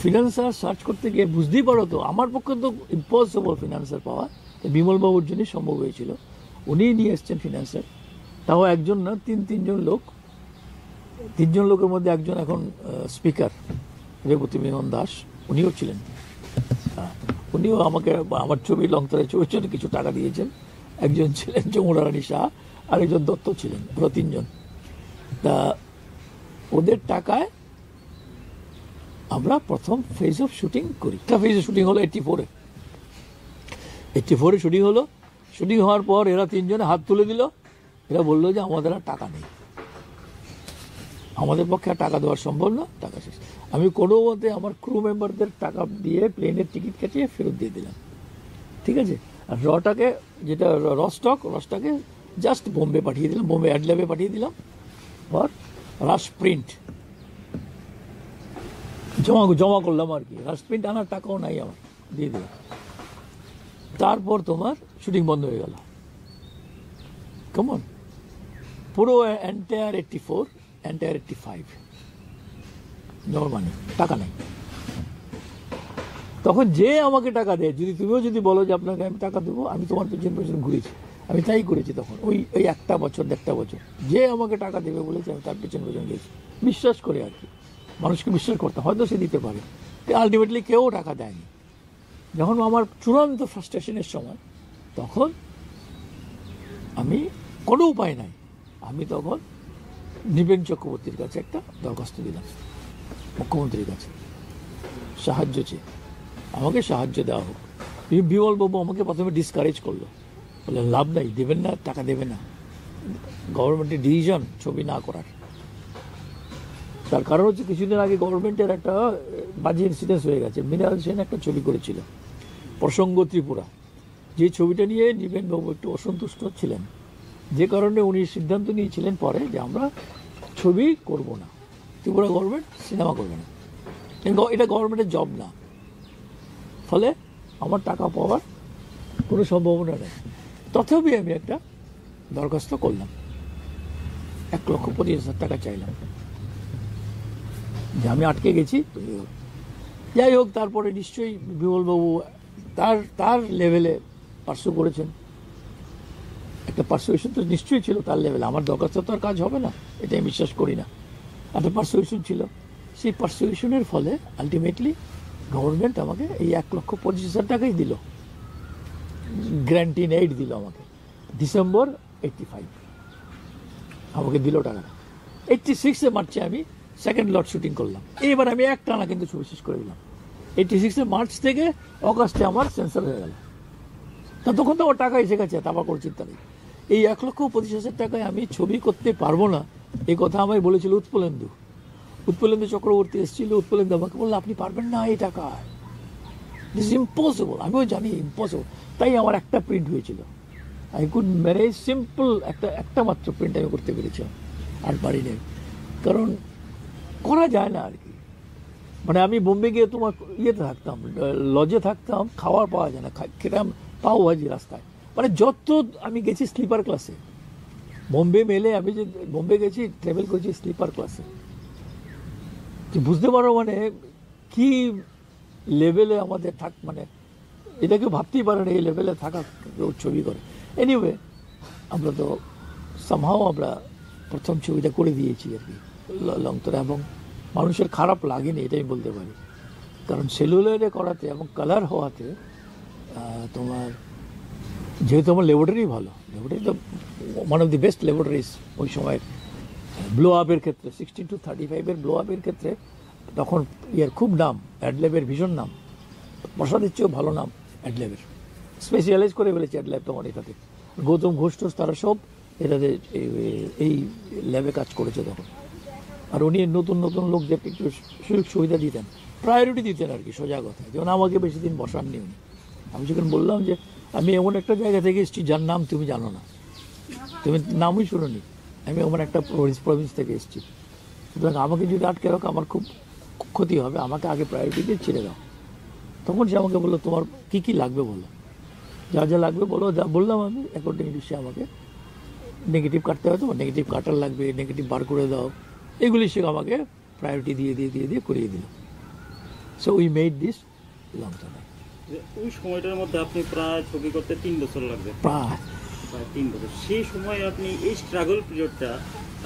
ফিনান্সার সার্চ করতে গিয়ে বুঝতেই পারো তো, আমার পক্ষে তো ইম্পসিবল ফিনান্সার পাওয়া, বিমলবাবুর জন্যই সম্ভব হয়েছিল। উনিই নিয়ে এসছেন ফিনান্সার, তাও একজন না, তিনজন লোক। তিনজন লোকের মধ্যে একজন এখন স্পিকার রেবতী মোহন দাস, উনিও ছিলেন। উনিও আমাকে আমার ছবি লংতরায় ছবির জন্য কিছু টাকা দিয়েছেন। একজন ছিলেন যমুনা রানী শাহ, আর একজন দত্ত ছিলেন, ওরা তিনজন। তা ওদের টাকায় আমরা প্রথম ফেজ অফ শুটিং করি। একটা ফেজ অফ শুটিং হলো 84-এ শুটিং হলো। শুটিং হওয়ার পর এরা তিনজনে হাত তুলে দিল, এরা বললো যে আমাদের আর টাকা নেই, আমাদের পক্ষে আর টাকা দেওয়া সম্ভব না, টাকা শেষ। আমি কোনো মতে আমার ক্রু মেম্বারদের টাকা দিয়ে প্লেনের টিকিট কাটিয়ে ফেরত দিয়ে দিলাম, ঠিক আছে। আর রটাকে, যেটা রসটাকে জাস্ট বোম্বে পাঠিয়ে দিলাম, বোম্বে অ্যাডল্যাবে পাঠিয়ে দিলাম। আর রাশ প্রিন্ট জমা করলাম আর কি, রাশ প্রিন্ট আনার টাকাও নাই আমার, দিয়ে দিলাম। তারপর তোমার শুটিং বন্ধ হয়ে গেল। কেমন পুরো এন্টায়ার 84, এন্টায়ার 85 নর্মালি টাকা নেই। তখন যে আমাকে টাকা দেয়, তুমিও যদি বলো যে আপনাকে আমি টাকা দেবো, আমি তোমার পেছন ঘুরেছি, আমি তাই করেছি। তখন ওই একটা বছর 1.5 বছর যে আমাকে টাকা দেবে বলেছে, আমি তার পেছন গেছি, বিশ্বাস করে আর কি। মানুষকে বিশ্বাস করতে হয়তো সে দিতে পারে, আলটিমেটলি কেউ টাকা দেয়নি। যখন আমার চূড়ান্ত ফ্রাস্ট্রেশনের সময়, তখন আমি কোনো উপায় নাই, আমি তখন নৃপেন চক্রবর্তীর কাছে একটা দরখাস্ত দিলাম, মুখ্যমন্ত্রীর কাছে সাহায্য চেয়ে, আমাকে সাহায্য দেওয়া হোক। বিমলবাবু আমাকে প্রথমে ডিসকারেজ করলো, বলে লাভ নাই, দেবেন না, টাকা দেবে না, গভর্নমেন্টের ডিসিশন ছবি না করার। তার কারণ হচ্ছে কিছুদিন আগে গভর্নমেন্টের একটা বাজে ইনসিডেন্স হয়ে গেছে। মৃণাল সেন একটা ছবি করেছিল প্রসঙ্গ ত্রিপুরা, যে ছবিটা নিয়ে নৃপেনবাবু একটু অসন্তুষ্ট ছিলেন। যে কারণে উনি সিদ্ধান্ত নিয়েছিলেন পরে যে আমরা ছবি করব না, ত্রিপুরা গভর্নমেন্ট সিনেমা করবে না, এটা গভর্নমেন্টের জব না। ফলে আমার টাকা পাওয়ার কোনো সম্ভাবনা নেই। তথাপি আমি একটা দরখাস্ত করলাম, 1,25,000 টাকা চাইলাম যে আমি আটকে গেছি। যাই হোক, তারপরে নিশ্চয়ই বিমলবাবু তার লেভেলে পার্সু করেছেন, একটা পার্সুয়েশন তো নিশ্চয়ই ছিল তার লেভেলে। আমার দরখাস্ত তো আর কাজ হবে না, এটা আমি বিশ্বাস করি না। একটা পার্সুয়েশন ছিল, সেই পার্সুয়েশনের ফলে আলটিমেটলি গভর্নমেন্ট আমাকে এই 1,25,000 টাকাই দিল, গ্র্যান্ট ইন এইড দিল আমাকে। ডিসেম্বর 85 আমাকে দিল টাকাটা। 86 মার্চে আমি সেকেন্ড লট শুটিং করলাম। এইবার আমি এক টানা কিন্তু ছবি শেষ করে দিলাম। 86 মার্চ থেকে অগাস্টে আমার সেন্সার হয়ে গেল। তা তখন তো আমার টাকা এসে গেছে, তারপর কোনো চিন্তা নেই। এই 1,25,000 টাকায় আমি ছবি করতে পারবো না, এই কথা আমায় বলেছিল উৎপলেন্দু চক্রবর্তী এসেছিল। উৎপলেন্দু আমাকে বললো আপনি পারবেন না এই টাকায়, দিস ইম্পসিবল। আমিও জানি ইম্পসিবল, তাই আমার একটা প্রিন্ট হয়েছিল। আই কুড ম্যানেজ সিম্পল একটা মাত্র প্রিন্ট আমি করতে পেরেছিলাম, আর পারিনি। কারণ করা যায় না আর কি। মানে আমি বোম্বে গিয়ে তোমার ইয়েতে থাকতাম, লজে থাকতাম, খাওয়ার পাওয়া যায় না, খেতাম পাও ভাজি রাস্তায়। মানে যত আমি গেছি স্লিপার ক্লাসে, বোম্বে মেলে আমি যে বোম্বে গেছি ট্রাভেল করেছি স্লিপার ক্লাসে। বুঝতে পারো মানে কি লেভেলে আমাদের মানে এটা কেউ ভাবতেই পারে না এই লেভেলে থাকা কেউ ছবি করে। এনিওয়ে, আমরা তো সামহাও আমরা প্রথম ছবিটা করে দিয়েছি আর কি লংতরা, এবং মানুষের খারাপ লাগেনি এটাই বলতে পারি। কারণ সেলুলারে করাতে এবং কালার হওয়াতে তোমার যেহেতু আমার ল্যাবরেটরি ভালো, ল্যাবরেটরি তো one of the best laboratories ওই সময়ের ব্লো আপের ক্ষেত্রে, 16 to 35 ব্লো আপের ক্ষেত্রে তখন খুব নাম, অ্যাডল্যাবের ভীষণ নাম, প্রসাদের চেয়েও ভালো নাম অ্যাডল্যাবের। স্পেশালাইজ করে ফেলেছে অ্যাডল্যাব তখন এটাতে। গৌতম ঘোষ টোষ তারা সব এটাতে এই ল্যাবে কাজ করেছে তখন। আর উনি নতুন নতুন লোকদেরকে একটু সুযোগ সুবিধা দিতেন, প্রায়োরিটি দিতেন আর কি, সোজা কথা। যেমন আমাকে বেশি দিন বসাননি উনি। আমি যখন বললাম যে আমি এমন একটা জায়গা থেকে এসেছি যার নাম তুমি জানো না, তুমি নামই শুনোনি, আমি এমন একটা প্রভিন্স থেকে এসেছি, সুতরাং আমাকে যদি আটকে রাখো আমার খুব ক্ষতি হবে, আমাকে আগে প্রায়োরিটি দিয়ে ছেড়ে দাও। তখন সে আমাকে বললো তোমার কী কী লাগবে বলো, যা যা লাগবে বলো। যা বললাম আমি অ্যাকর্ডিংলি সে আমাকে নেগেটিভ কাটতে হয়, তোমার নেগেটিভ কাটার লাগবে, নেগেটিভ বার করে দাও, এগুলি সে আমাকে প্রায়োরিটি দিয়ে করিয়ে দিল। So we made this long time. ওই সময়টার মধ্যে আপনি প্রায় ছবি করতে 3 বছর লাগবে, প্রায় 3 বছর। সেই সময় আপনি এই স্ট্রাগল পিরিয়ডটা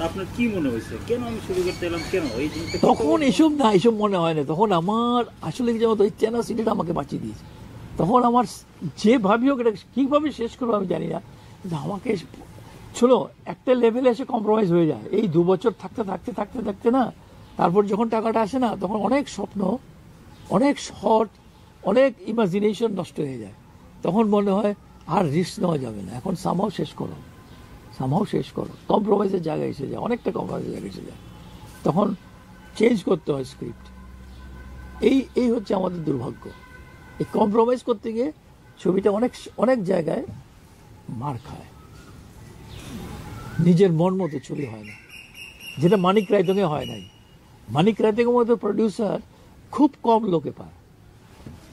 আপনার কি মনে হয়েছে, কেন আমি শুরু করতে এলাম, কেন এই জিনিসটা? তখন এসব মনে হয় না। তখন আমার আসলে যেমন ওই চেনা সিটিটা আমাকে বাঁচিয়ে দিয়েছে। তখন আমার যে ভাবি হোক এটা কীভাবে শেষ করবো আমি জানি না, কিন্তু আমাকে শোনো একটা লেভেলে এসে কম্প্রোমাইজ হয়ে যায়। এই 2 বছর থাকতে না, তারপর যখন টাকাটা আসে না, তখন অনেক স্বপ্ন, অনেক শট, অনেক ইমাজিনেশন নষ্ট হয়ে যায়। তখন মনে হয় আর রিস্ক নেওয়া যাবে না, এখন সামহাও শেষ করো, কম্প্রোমাইজের জায়গায় এসে যায়, অনেকটা কম্প্রোমাইজের জায়গায় এসে যায়। তখন চেঞ্জ করতে হয় স্ক্রিপ্ট। এই হচ্ছে আমাদের দুর্ভাগ্য। এই কম্প্রোমাইজ করতে গিয়ে ছবিটা অনেক জায়গায় মার খায়, নিজের মন মতো ছবি হয় না, যেটা মানিক রায়তঙ্গে হয় নাই। মানিক রায়তঙ্গের মতো প্রডিউসার খুব কম লোকে পায়,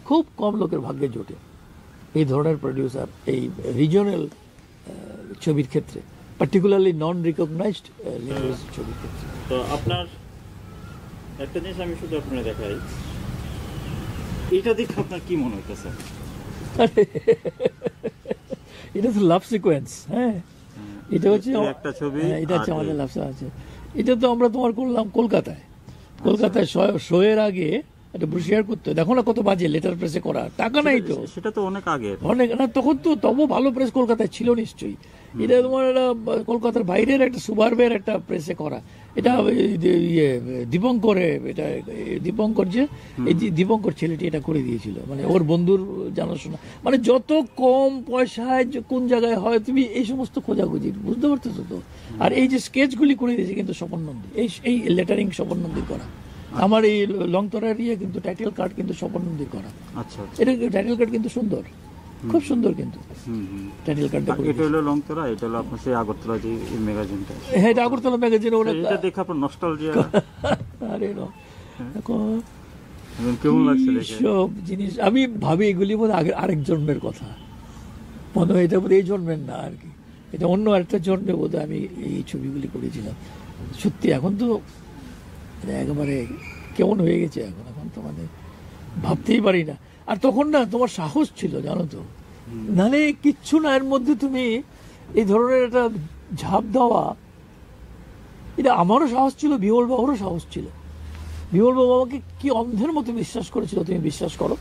খুব কম লোকের ভাগ্যে জোটে এই ধরনের প্রডিউসার এই রিজিওনাল ছবির ক্ষেত্রে, পার্টিকুলারলি নন রিকগনাইজড ল্যাঙ্গুয়েজ ছবির ক্ষেত্রে। তো আপনার একটা জিনিস আমি শুধু আপনার দেখাই, এটা দেখে আপনার কি মনে হইতেছে? এটা তো লাভ সিকোয়েন্স। হ্যাঁ, এটা হচ্ছে একটা ছবি, এটা হচ্ছে আমাদের লাভ আছে। এটা তো আমরা তোমার করলাম কলকাতায় শোয়ের আগে একটা ব্রোশিয়ার করতে, দেখো না কত বাজে লেটার প্রেসে করা, টাকা নাই তো, সেটা তো অনেক আগে, অনেক না। তখন তো তবু ভালো প্রেস কলকাতায় ছিল নিশ্চয়ই। এটা তোমার একটা কলকাতার বাইরের একটা সুবার্বের একটা প্রেসে করা। এটা দীপঙ্কর যে এই দীপঙ্কর ছেলেটি এটা করে দিয়েছিল, মানে ওর বন্ধুর জানাশোনা। মানে যত কম পয়সায় কোন জায়গায় হয় তুমি এই সমস্ত খোঁজাখুঁজি, বুঝতে পারতেছো তো। আর এই যে স্কেচগুলি করে দিয়েছে কিন্তু স্বপন নন্দী, এই লেটারিং স্বপন নন্দীর করা। আমার এই লংতরার কিন্তু টাইটেল কার্ড কিন্তু স্বপন নন্দীর করা। আচ্ছা, এটা টাইটেল কার্ড কিন্তু সুন্দর, খুব সুন্দর কিন্তু টাইটেল কার্ডটা আর এটা হলো লংতরা, এটা হলো আপনার সেই আগরতলা যে ম্যাগাজিনটা। হ্যাঁ, এটা আগরতলা ম্যাগাজিনে ওরা এটা দেখে আপনার নস্টালজিয়া আরে না এখন কেমন লাগছে দেখে? সব জিনিস আমি ভাবি এগুলি বোধ আরেক জন্মের কথা মনে হয়, এটা বোধ এই জন্মের না আর কি, এটা অন্য আরেকটা জন্মে বোধ আমি এই ছবিগুলি করেছিলাম। সত্যি এখন তো মানে একেবারে কেমন হয়ে গেছে এখন, এখন তো মানে ভাবতেই পারি না। আর তখন না তোমার সাহস ছিল জানো তো, নালে কিচ্ছু না এর মধ্যে তুমি এই ধরনের একটা ঝাঁপ দেওয়া, এটা আমারও সাহস ছিল, বিমল বাবুরও সাহস ছিল। বিমল বাবু আমাকে কি অন্ধের মতো বিশ্বাস করেছিল, তুমি বিশ্বাস করো,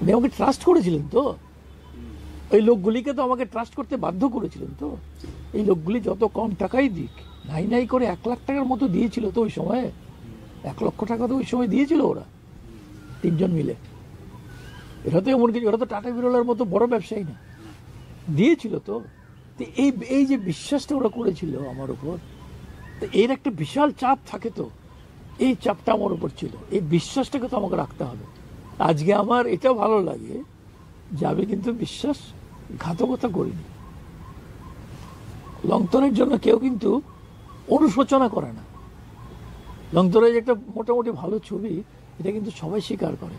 উনি আমাকে ট্রাস্ট করেছিলেন তো, ওই লোকগুলিকে তো আমাকে ট্রাস্ট করতে বাধ্য করেছিলেন তো। এই লোকগুলি যত কম টাকাই দিক, নাই নাই করে 1 লাখ টাকার মতো দিয়েছিল তো ওই সময়ে, 1 লক্ষ টাকা তো ওই সময় দিয়েছিল ওরা 3 জন মিলে। এরা তো এমন কিছু, এরা তো টাটা বিরলার মতো বড় ব্যবসায়ী না, দিয়েছিল তো। এই এই যে বিশ্বাসটা ওরা করেছিল আমার উপর, তো এর একটা বিশাল চাপ থাকে তো, এই চাপটা আমার উপর ছিল, এই বিশ্বাসটাকে তো আমাকে রাখতে হবে। আজকে আমার এটা ভালো লাগে যে আমি কিন্তু বিশ্বাসঘাতকতা করিনি। লংতরের জন্য কেউ কিন্তু অনুশোচনা করে না। লংতরের যে একটা মোটামুটি ভালো ছবি, এটা কিন্তু সবাই স্বীকার করে,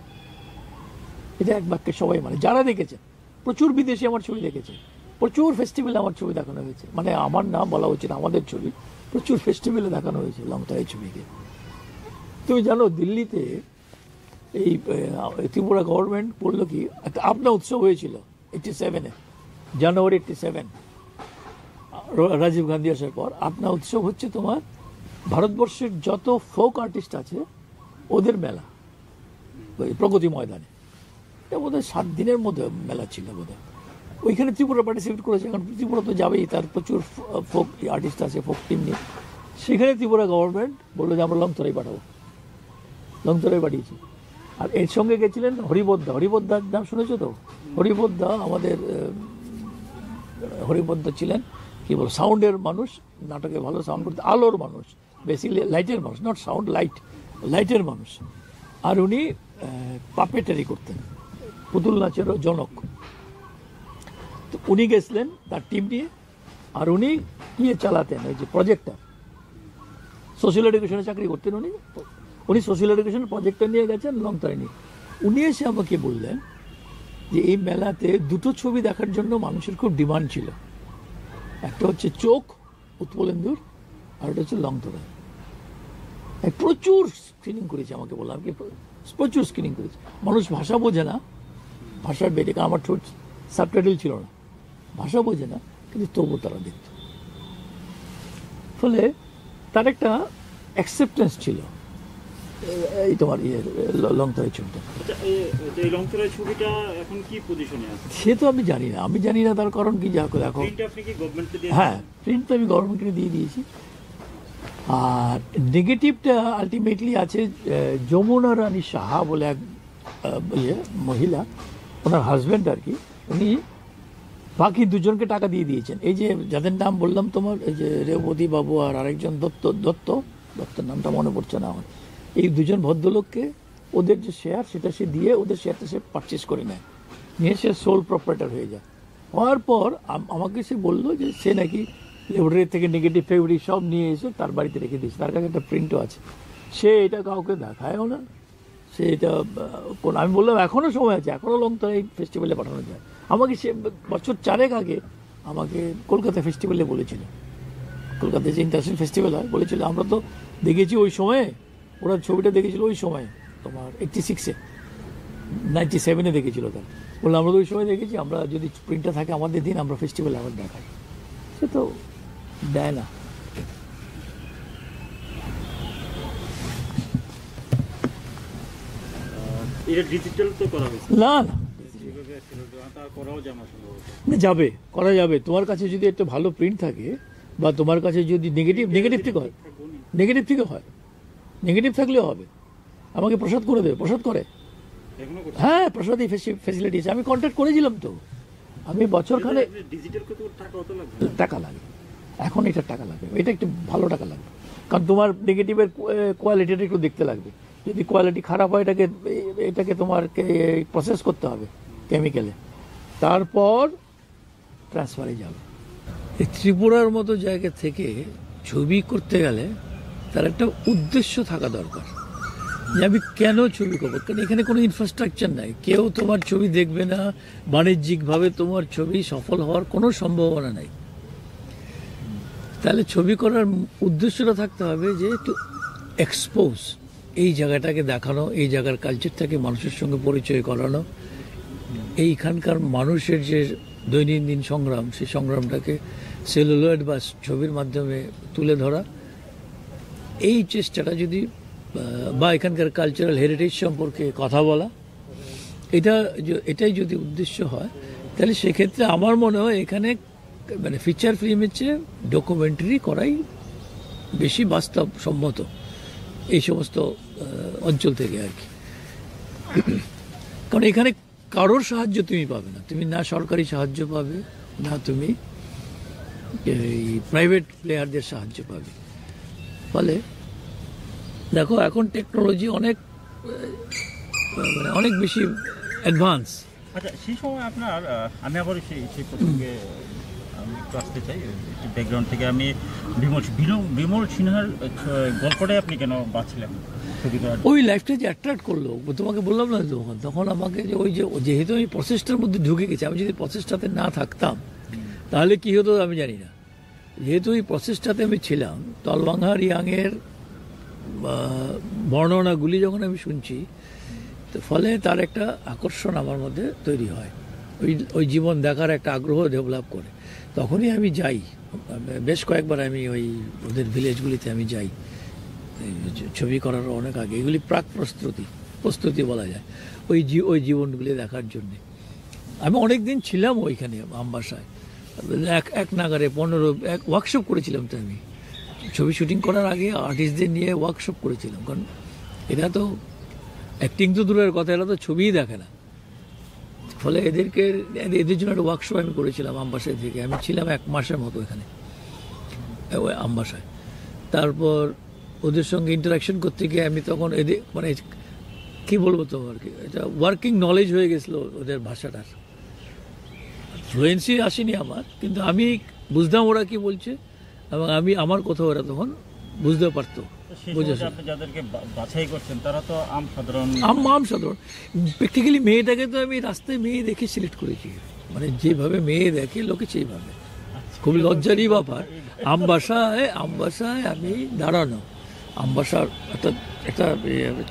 এটা এক বাক্যে সবাই মানে, যারা দেখেছে। প্রচুর বিদেশি আমার ছবি দেখেছে, প্রচুর ফেস্টিভ্যালে আমার ছবি দেখানো হয়েছে, মানে আমার নাম বলা উচিত, আমাদের ছবি প্রচুর ফেস্টিভ্যালে দেখানো হয়েছে লংতরের ছবিকে। তুমি জানো দিল্লিতে এই ত্রিপুরা গভর্নমেন্ট বললো কি, একটা আপনা উৎসব হয়েছিল 87-এ, জানুয়ারি 87, রাজীব গান্ধী আসার পর। আপনা উৎসব হচ্ছে তোমার ভারতবর্ষের যত ফোক আর্টিস্ট আছে ওদের মেলা, ওই প্রগতি ময়দানে। এটা বোধহয় 7 দিনের মধ্যে মেলা ছিল বোধহয়। ওইখানে ত্রিপুরা পার্টিসিপেট করেছে, কারণ ত্রিপুরা তো যাবেই, তার প্রচুর ফোক আর্টিস্ট আছে, ফোক টিম নিয়ে। সেখানে ত্রিপুরা গভর্নমেন্ট বললো যে আমরা লংতরাই পাঠাবো, লংতরাই পাঠিয়েছি। আর এর সঙ্গে গেছিলেন হরিবোদ্ধা, হরিবোদ্ধার নাম শুনেছো তো? হরিবোদ্ধা আমাদের হরিবোদ্ধা ছিলেন কি বল সাউন্ডের মানুষ, নাটকে ভালো সাউন্ড করতে, আলোর মানুষ, বেসিক্যালি লাইটের মানুষ, নট সাউন্ড, লাইটের মানুষ। আর উনি পাপেটারি করতেন, পুতুল নাচেরও জনক। তো উনি গেছিলেন তার টিম নিয়ে, আর উনি ইয়ে চালাতেন, ওই যে প্রজেক্টর, সোশ্যাল এডুকেশনে চাকরি করতেন উনি। উনি সোশ্যাল এডুকেশন প্রজেক্টর নিয়ে গেছেন লংতরায় নিয়ে। উনি এসে আমাকে বললেন যে এই মেলাতে 2টো ছবি দেখার জন্য মানুষের খুব ডিমান্ড ছিল, একটা হচ্ছে চোখ উৎপলেন্দুর, আর একটা হচ্ছে লংতরায়। প্রচুর স্ক্রিনিং করেছে, আমাকে বললাম কি প্রচুর স্ক্রিনিং করেছে। মানুষ ভাষা বোঝে না, ভাষার বেড়ে, কারণ আমার সাবটাইটেল ছিল না, ভাষা বোঝে না, কিন্তু তবু তারা দেখত। ফলে তার একটা অ্যাকসেপ্টেন্স ছিল এই তোমার লংতরাই ছবিটা। এই লংতরাই ছবিটা এখন কি পজিশনে আছে সে তো আমি জানি না, আমি জানি না তার কারণ কি। যা করে এখন প্রিন্ট আপনি কি গভর্নমেন্টকে দিয়ে? হ্যাঁ, প্রিন্ট তো আমি গভর্নমেন্টকে দিয়ে দিয়েছি। আর নেগেটিভটা আলটিমেটলি আছে যমুনা রানী সাহা বলে এক মহিলা, ওনার হাজব্যান্ড আর কি, উনি বাকি 2জনকে টাকা দিয়ে দিয়েছেন। এই যে যাদের নাম বললাম তোমার, এই যে রেবতী বাবু আর আরেকজন দত্তর নামটা মনে পড়ছে না আমার, এই 2জন ভদ্রলোককে ওদের যে শেয়ার সেটা সে দিয়ে, ওদের শেয়ারটা সে পারচেস করে নেয়, নিয়ে সে সোল প্রপারেটর হয়ে যায়। হওয়ার পর আমাকে সে বললো যে সে নাকি লেবরেটরি থেকে নেগেটিভ ফেভারিট সব নিয়ে এসে তার বাড়িতে রেখে দিয়েছে, তার কাছে একটা প্রিন্টও আছে। সে এটা কাউকে দেখায়ও না, সে এটা আমি বললাম এখনও সময় আছে, এখনও লংতরাই ফেস্টিভ্যালে পাঠানো যায়। আমাকে সে বছর 4 আগে আমাকে কলকাতা ফেস্টিভ্যালে বলেছিল, কলকাতায় যে ইন্টারন্যাশনাল ফেস্টিভ্যাল হয়, বলেছিল আমরা তো দেখেছি ওই সময়ে, ওরা ছবিটা দেখেছিল ওই সময় তোমার 86-এ, 97-এ দেখেছিল তার। বললাম আমরা তো ওই সময় দেখেছি, আমরা যদি প্রিন্টটা থাকে আমাদের দিন, আমরা ফেস্টিভ্যালে আবার দেখাই। সে তো দেয় না। এটা ডিজিটাল তো করা হয়েছে না না, যাবে, করা যাবে। তোমার কাছে যদি একটা ভালো প্রিন্ট থাকে, বা তোমার কাছে যদি নেগেটিভ থেকে হয়, নেগেটিভ থাকলেও হবে। আমাকে প্রসাদ করে দেবে, প্রসাদ করে, হ্যাঁ প্রসাদই ফেসিলিটি আছে। আমি কন্ট্যাক্ট করেছিলাম তো, আমি বছরখানে টাকা লাগে, এখন এটা টাকা লাগবে, এটা একটু ভালো টাকা লাগবে, কারণ তোমার নেগেটিভের কোয়ালিটিটা একটু দেখতে লাগবে। যদি কোয়ালিটি খারাপ হয়, এটাকে তোমার প্রসেস করতে হবে কেমিক্যালে, তারপর ট্রান্সফারে যাবে। এই ত্রিপুরার মতো জায়গা থেকে ছবি করতে গেলে তার একটা উদ্দেশ্য থাকা দরকার, যে আমি কেন ছবি করবো। কারণ এখানে কোনো ইনফ্রাস্ট্রাকচার নাই, কেউ তোমার ছবি দেখবে না, বাণিজ্যিকভাবে তোমার ছবি সফল হওয়ার কোনো সম্ভাবনা নাই। তাহলে ছবি করার উদ্দেশ্যটা থাকতে হবে যে একটু এক্সপোজ, এই জায়গাটাকে দেখানো, এই জায়গার কালচারটাকে মানুষের সঙ্গে পরিচয় করানো, এইখানকার মানুষের যে দৈনন্দিন সংগ্রাম, সেই সংগ্রামটাকে সেলুলয়েড বা ছবির মাধ্যমে তুলে ধরা। এই চেষ্টাটা যদি, বা এখানকার কালচারাল হেরিটেজ সম্পর্কে কথা বলা, এটাই যদি উদ্দেশ্য হয়, তাহলে সেক্ষেত্রে আমার মনে হয় এখানে মানে ফিচার ফিল্মের চেয়ে ডকুমেন্টারি করাই বেশি বাস্তবসম্মত এই সমস্ত অঞ্চল থেকে আর কি। কারণ এখানে কারোর সাহায্য তুমি পাবে না, তুমি না সরকারি সাহায্য পাবে, না তুমি এই প্রাইভেট প্লেয়ারদের সাহায্য পাবে। ফলে দেখো এখন টেকনোলজি অনেক মানে অনেক বেশি অ্যাডভান্স। আচ্ছা, সেই সময় আপনার আমি আবার সেই প্রসঙ্গে আমি একটু আসতে চাই ব্যাকগ্রাউন্ড থেকে। আমি বিমল সিনহার গল্পটাই আপনি কেন বাঁচলেন ছবি করার? ওই লাইফটা যে অ্যাট্রাক্ট করলো, তোমাকে বললাম না তখন আমাকে যে ওই যে যেহেতু আমি প্রসেসটার মধ্যে ঢুকে গেছি, আমি যদি প্রসেসটাতে না থাকতাম তাহলে কি হতো আমি জানি না। যেহেতু এই প্রসেসটাতে আমি ছিলাম, তলবাংহার ইয়াংয়ের বর্ণনাগুলি যখন আমি শুনছি, তো ফলে তার একটা আকর্ষণ আমার মধ্যে তৈরি হয়, ওই জীবন দেখার একটা আগ্রহ ডেভেলপ করে। তখনই আমি যাই, বেশ কয়েকবার আমি ওই ওদের ভিলেজগুলিতে আমি যাই ছবি করার অনেক আগে। এগুলি প্রাক প্রস্তুতি বলা যায় ওই জীবনগুলি দেখার জন্যে। আমি অনেক দিন ছিলাম ওইখানে আমবাসায়, এক নাগারে 15 ওয়ার্কশপ করেছিলাম। তো আমি ছবি শুটিং করার আগে আর্টিস্টদের নিয়ে ওয়ার্কশপ করেছিলাম, কারণ এটা তো অ্যাক্টিং তো দূরের কথা, এরা তো ছবিই দেখে না। ফলে এদের জন্য একটা ওয়ার্কশপ আমি করেছিলাম আমবাসায় থেকে। আমি ছিলাম 1 মাসের মতো এখানে আমবাসায়। তারপর ওদের সঙ্গে ইন্টারাকশন করতে গিয়ে আমি তখন এদের মানে কী বলবো তোমাকে, এটা ওয়ার্কিং নলেজ হয়ে গেছিলো ওদের ভাষাটার। ফ্লুয়েন্সি আসেনি আমার, কিন্তু আমি বুঝতাম ওরা কি বলছে, এবং আমার কথা ওরা তখন বুঝতে পারতো। যাদেরকে বাছাই করছেন তারা তো আম সাধারণ প্র্যাকটিক্যালি মেয়েটাকে তো আমি রাস্তায় মেয়ে দেখে সিলেক্ট করেছি, মানে যেভাবে মেয়ে দেখে লোকে সেইভাবে। খুব লজ্জারই ব্যাপার, আমবাসায় আমি দাঁড়ানো, আমবাসার একটা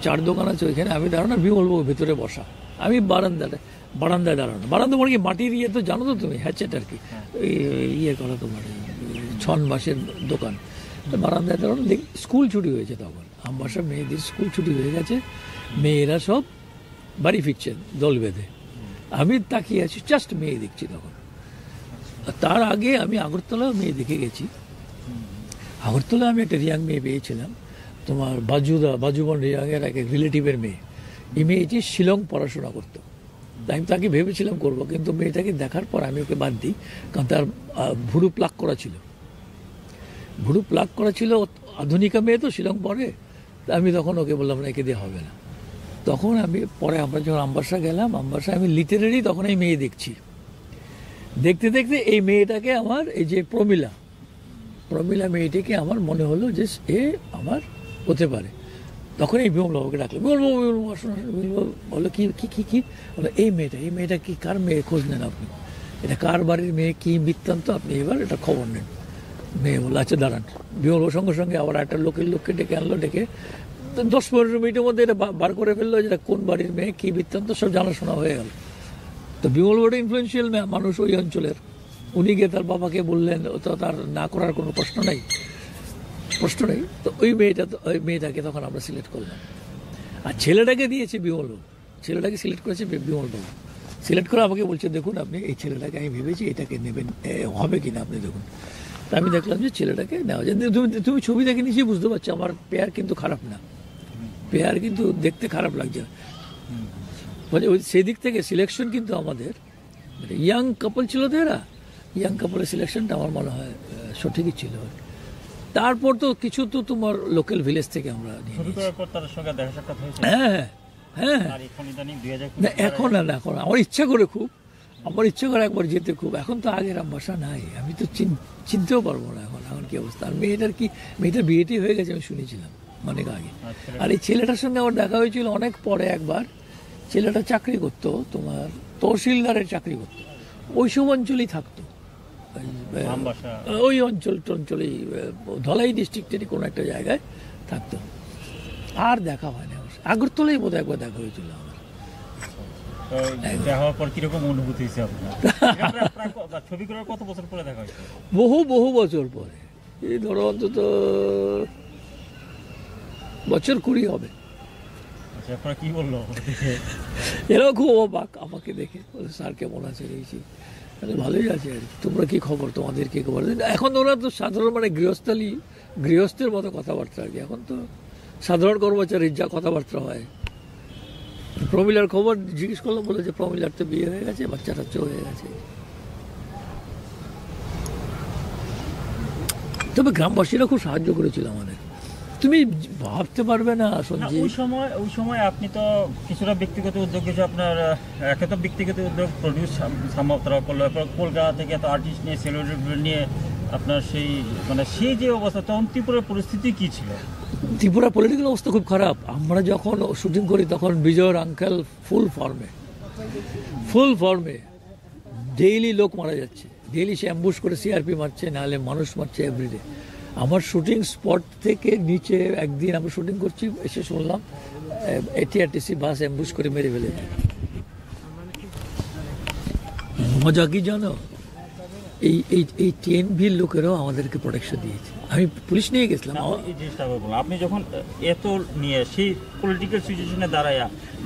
4 দোকান আছে ওইখানে আমি দাঁড়ানো, বিমলবাবু ভেতরে বসা, আমি বারান্দায় দাঁড়ানো। বারান্দা মানে কি মাটির ইয়ে তো জানো তো তুমি, হ্যাচেট আর কি, ইয়ে করা তোমার ছন বাঁশের দোকান। বারান্দায় দাঁড়ানো, স্কুল ছুটি হয়েছে তখন, আমবাসা মেয়েদের স্কুল ছুটি হয়ে গেছে, মেয়েরা সব বাড়ি ফিরছেন দল বেঁধে। আমি তাকিয়ে আছি, জাস্ট মেয়ে দেখছি তখন। তার আগে আমি আগরতলাও মেয়ে দেখে গেছি। আগরতলা আমি একটা রিয়াং মেয়ে পেয়েছিলাম, তোমার বাজুবন রিয়াংয়ের এক রিলেটিভের মেয়ে। এই মেয়েটি শিলং পড়াশোনা করতো, আমি তাকে ভেবেছিলাম করবো, কিন্তু মেয়েটাকে দেখার পর আমি ওকে বাদ দিই, কারণ তার ভুরু প্লাক করা ছিল। আধুনিকা মেয়ে তো, শিলং পরে। আমি তখন ওকে বললাম না, একে দিয়ে হবে না। তখন আমি পরে আমরা যখন আমবাসা গেলাম, আমবাসা আমি লিটারেলি তখন এই মেয়ে দেখছি। দেখতে দেখতে এই মেয়েটাকে আমার, এই যে প্রমিলা মেয়েটিকে আমার মনে হলো যে এ আমার হতে পারে। তখন এই বিমলবাবুকে ডাকলো, বিমলবাবু বললো কি বলো এই মেয়েটা কি, কার মেয়ে, খোঁজ নেন আপনি, এটা কার বাড়ির মেয়ে, কি বৃত্তান্ত, আপনি এবার এটা খবর নেন। মেয়ে বললো আচ্ছা দাঁড়ান। বিমলবাবুর সঙ্গে সঙ্গে আবার একটা লোককে ডেকে আনলো, ডেকে 10-15 মিনিটের মধ্যে এটা বার করে ফেললো, যেটা কোন বাড়ির মেয়ে, কি বৃত্তান্ত সব জানাশোনা হয়ে গেল। তো বিমলবাবু ইনফ্লুয়েন্সিয়াল মানুষ ওই অঞ্চলের, উনি গিয়ে তার বাবাকে বললেন, তো তার না করার কোনো প্রশ্ন নেই। তো ওই মেয়েটাকে তখন আমরা সিলেক্ট করলাম, আর ছেলেটাকে দিয়েছে বিমলবাবু, ছেলেটাকে সিলেক্ট করেছে বিমলবাবু। সিলেক্ট করে আমাকে বলছে, দেখুন আপনি এই ছেলেটাকে, আমি ভেবেছি এটাকে নেবেন, হবে কিনা আপনি দেখুন। তা আমি দেখলাম যে ছেলেটাকে নেওয়া যায়। তুমি ছবি দেখে নিশ্চয়ই বুঝতে পারছো আমার পেয়ার কিন্তু খারাপ না, পেয়ার কিন্তু দেখতে খারাপ লাগছে না। মানে ওই সেই দিক থেকে সিলেকশন কিন্তু আমাদের মানে ইয়াং কাপল ছিল তো, এরা ইয়াং কাপলের সিলেকশনটা আমার মনে হয় সঠিকই ছিল। তারপর তো কিছু তো তোমার লোকাল ভিলেজ থেকে আমরা হ্যাঁ না, এখন আমার ইচ্ছা করে খুব, আমার ইচ্ছে করে একবার যেতে খুব। এখন তো আগের বাসা নাই, আমি তো চিনতেও পারবো না এখন কি অবস্থা। আর মেয়েটার বিয়েটি হয়ে গেছে আমি শুনেছিলাম অনেক আগে। আর এই ছেলেটার সঙ্গে আমার দেখা হয়েছিল অনেক পরে একবার। ছেলেটা চাকরি করতো, তোমার তহসিলদারের চাকরি করতো, ওইসব অঞ্চলেই থাকতো, ওই অঞ্চলেই ধলাই ডিস্ট্রিক্টেরই কোনো একটা জায়গায় থাকতো। আর দেখা হয়নি। আগরতলাই বোধহয় একবার দেখা হয়েছিল আমার। বহু বছর পরে, এই ধরো অন্তত বছর 20 হবে। কি বললো এরাও খুব অবাক আমাকে দেখে, স্যার কেমন আছে, ভালোই আছে। আর তোমরা কি খবর, তোমাদের কি খবর? এখন ওরা তো সাধারণ মানে গৃহস্থের মতো কথাবার্তা আর কি। এখন তো সাধারণ কর্মচারীর যা কথাবার্তা হয়। প্রমিলার খবর জিজ্ঞেস করলাম, বলে যে প্রমিলার তো বিয়ে হয়ে গেছে, বাচ্চা টাচ্চা হয়ে গেছে। তবে গ্রামবাসীরা খুব সাহায্য করেছিল আমাদের, তুমি ভাবতে পারবে না সঞ্জীব। ওই সময় আপনি তো কিছুটা ব্যক্তিগত উদ্যোগ, কিছু আপনার একে তো ব্যক্তিগত উদ্যোগ প্রডিউস সামগ্রা করলো, কলকাতা থেকে এত আর্টিস্ট নিয়ে, সেলিব্রিটি নিয়ে আপনার সেই যে অবস্থা, তখন ত্রিপুরার পরিস্থিতি কি ছিল? ত্রিপুরা পলিটিক্যাল অবস্থা খুব খারাপ। আমরা যখন শুটিং করি তখন বিজয়ের আঙ্কেল ফুল ফর্মে ডেইলি লোক মারা যাচ্ছে, ডেইলি সে অ্যাম্বুশ করে সিআরপি মারছে, নাহলে মানুষ মারছে এভরিডে। আমার শুটিং স্পট থেকে নিচে একদিন আমরা শুটিং করছি, এসে শুনলাম এটিআরটিসি বাস অ্যাম্বুশ করে মেরে ফেলেছে। মজা কি জানো, এই টিএনভির লোকেরাও আমাদেরকে প্রোটেকশন দিয়েছে। আমি পুলিশ নিয়ে গেছিলাম। এই জিনিসটা বললাম, আপনি যখন এত নিয়ে সেই পলিটিক্যাল সিচুয়েশনে দাঁড়ায়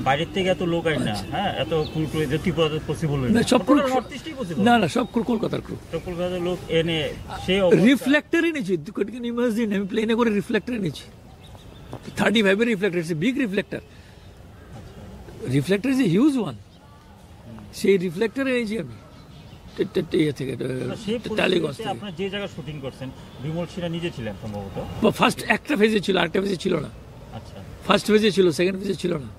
বাইরের থেকে এত লোক আই না, হ্যাঁ, এত ত্রিপুরা পসিবল না, সব কলকাতার ক্রু, কলকাতার লোক এনে সেই রিফ্লেক্টর এনেছি। ইমাজিন, আমি প্লেনে করে রিফ্লেক্টর এনেছি, 35 এর reflector, it's a big reflector. Reflector is a huge one. সেই রিফ্লেক্টর এনেছি আমি ফার্স্ট একটা ফেজে ছিল, আরেকটা ফেজে ছিল না। ফার্স্ট ফেজে ছিল, সেকেন্ড ফেজে ছিল না।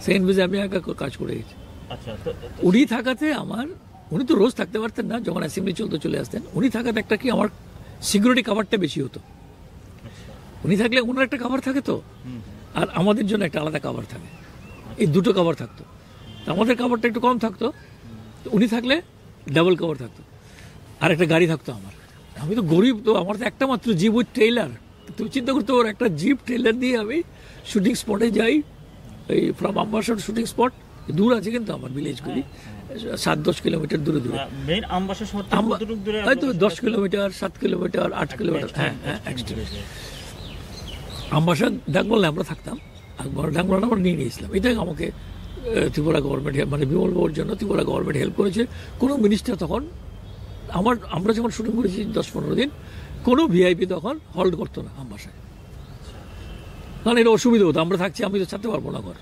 সেকেন্ড ফেজে আমি একা কাজ করে গেছি। উনি থাকাতে উনি তো রোজ থাকতে পারতেন না, যখন অ্যাসেম্বলি চলতে চলে আসতেন। উনি থাকাতে একটা কি আমার সিকিউরিটি কাভারটা বেশি হতো। উনি থাকলে ওনার একটা কাভার থাকে তো, আর আমাদের জন্য একটা আলাদা কাভার থাকে, এই দুটো কাভার থাকতো। আমাদের কাভারটা একটু কম থাকতো, উনি থাকলে ডাবল কভার থাকতো। আর একটা গাড়ি থাকতো আমার। আমি তো গরিব, তো আমার তো একটা মাত্র জিপ উইথ ট্রেলার। তুমি চিন্তা করতে পারো, একটা জিপ ট্রেলার দিয়ে আমি শুটিং স্পটে যাই। এই ফ্রম আম্বাসর শুটিং স্পট দূর আছে কিন্তু আমার ভিলেজগুলি, 7-10 কিলোমিটার দূরে। হয়তো 10 কিলোমিটার, 7 কিলোমিটার, 8 কিলোমিটার। হ্যাঁ, আম্বাসা ডাকবলে আমরা থাকতাম। ডাকবলটা আমরা নিয়ে নিয়েছিলাম। এটাই আমাকে ত্রিপুরা গভর্নমেন্ট, মানে বিমল বাবুর জন্য ত্রিপুরা গভর্নমেন্ট হেল্প করেছে। কোনো মিনিস্টার তখন আমরা যখন শুটিং করেছি 10-15 দিন, কোনো ভিআইপি তখন হল্ড করতো না আমবাসায়, কারণ এটা অসুবিধা হতো। আমরা থাকছি, আমি তো ছাড়তে পারবো না ঘর,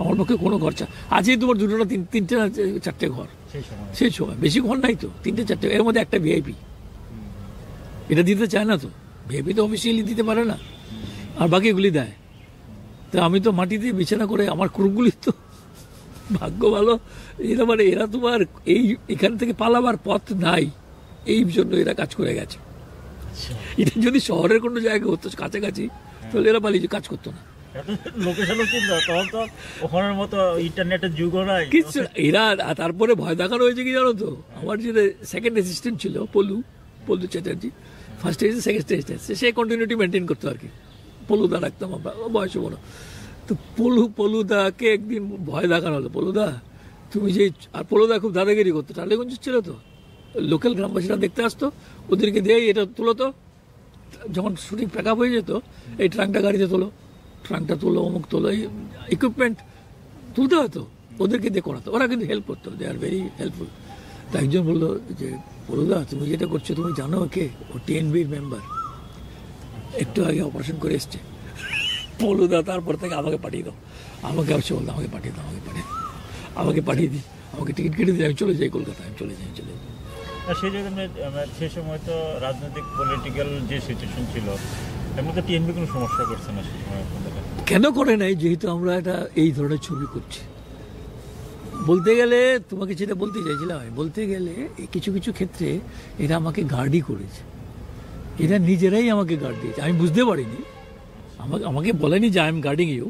আমার পক্ষে কোনো ঘর আজই তোমার 2টো না 3টে না 4টে ঘর। সেই সময় বেশি ঘর নাই তো, 3টে-4টে, এর মধ্যে একটা ভিআইপি। এটা দিতে চায় না তো, ভিআইপি তো অফিসিয়ালি দিতে পারে না, আর বাকিগুলি দেয়। তো আমি তো মাটিতে বিছানা করে, আমার ক্রুগুলি তো ভাগ্য ভালো, এরা তোমার এখান থেকে পালাবার পথ নাই, এই জন্য এরা কাজ করে গেছে। এটা যদি শহরের কোনো জায়গায় হতো কাছাকাছি, তাহলে এরা পালিয়ে কাজ করতো না। এরা তারপরে ভয় দেখানো হয়েছে কি জানো তো, আমার যে সেকেন্ড অ্যাসিস্ট্যান্ট ছিল পলু চ্যাটার্জি, ফার্স্ট এসে সেকেন্ড এসেছে, সে কন্টিনিউটি মেনটেন করতো আর কি। পলুদা রাখতাম আমরা, বয়স বড়। তো পলুদাকে একদিন ভয় দেখানো হলো, পলুদা তুমি যে, আর পলুদা খুব দাদাগিরি করতো, টালিগঞ্জ ছিল তো, লোকাল গ্রামবাসীরা দেখতে আসতো, ওদেরকে দিয়ে এটা তুলো তো, যখন শুটিং প্যাক আপ হয়ে যেত, এই ট্রাঙ্কটা গাড়িতে তোলো, ট্রাঙ্কটা তোলো, অমুক তোলো, এই ইকুইপমেন্ট তুলতে হতো, ওদেরকে দিয়ে করাতো। ওরা কিন্তু হেল্প করতো, দে আর ভেরি হেল্পফুল। তো একজন বললো যে, পলুদা তুমি যেটা করছো তুমি জানো কে? ও টিএনবির মেম্বার, একটু আগে অপারেশন করে এসছে। পলুদা তারপর থেকে আমাকে পাঠিয়ে দাও, আমাকে অবশ্য বলতো আমাকে পাঠিয়ে দাও, আমাকে পাঠিয়ে দিই, আমাকে টিকিট কেটে দিই, আমি চলে যাই কলকাতায়, আমি চলে যাই। সেই জন্য সে সময় তো রাজনৈতিক পলিটিক্যাল যে সিচুয়েশন ছিল, এর মধ্যে টিএনবি কোনো সমস্যা করছে না সেই সময়? কেন করে নাই? যেহেতু আমরা এটা এই ধরনের ছবি করছি, বলতে গেলে তোমাকে যেটা বলতে চাইছিলাম, আমি বলতে গেলে কিছু কিছু ক্ষেত্রে এরা আমাকে গার্ডই করেছে, এরা নিজেরাই আমাকে গার্ড দিয়েছে, আমি বুঝতে পারিনি। আমাকে বলেনি যে আই এম গার্ডিং ইউ।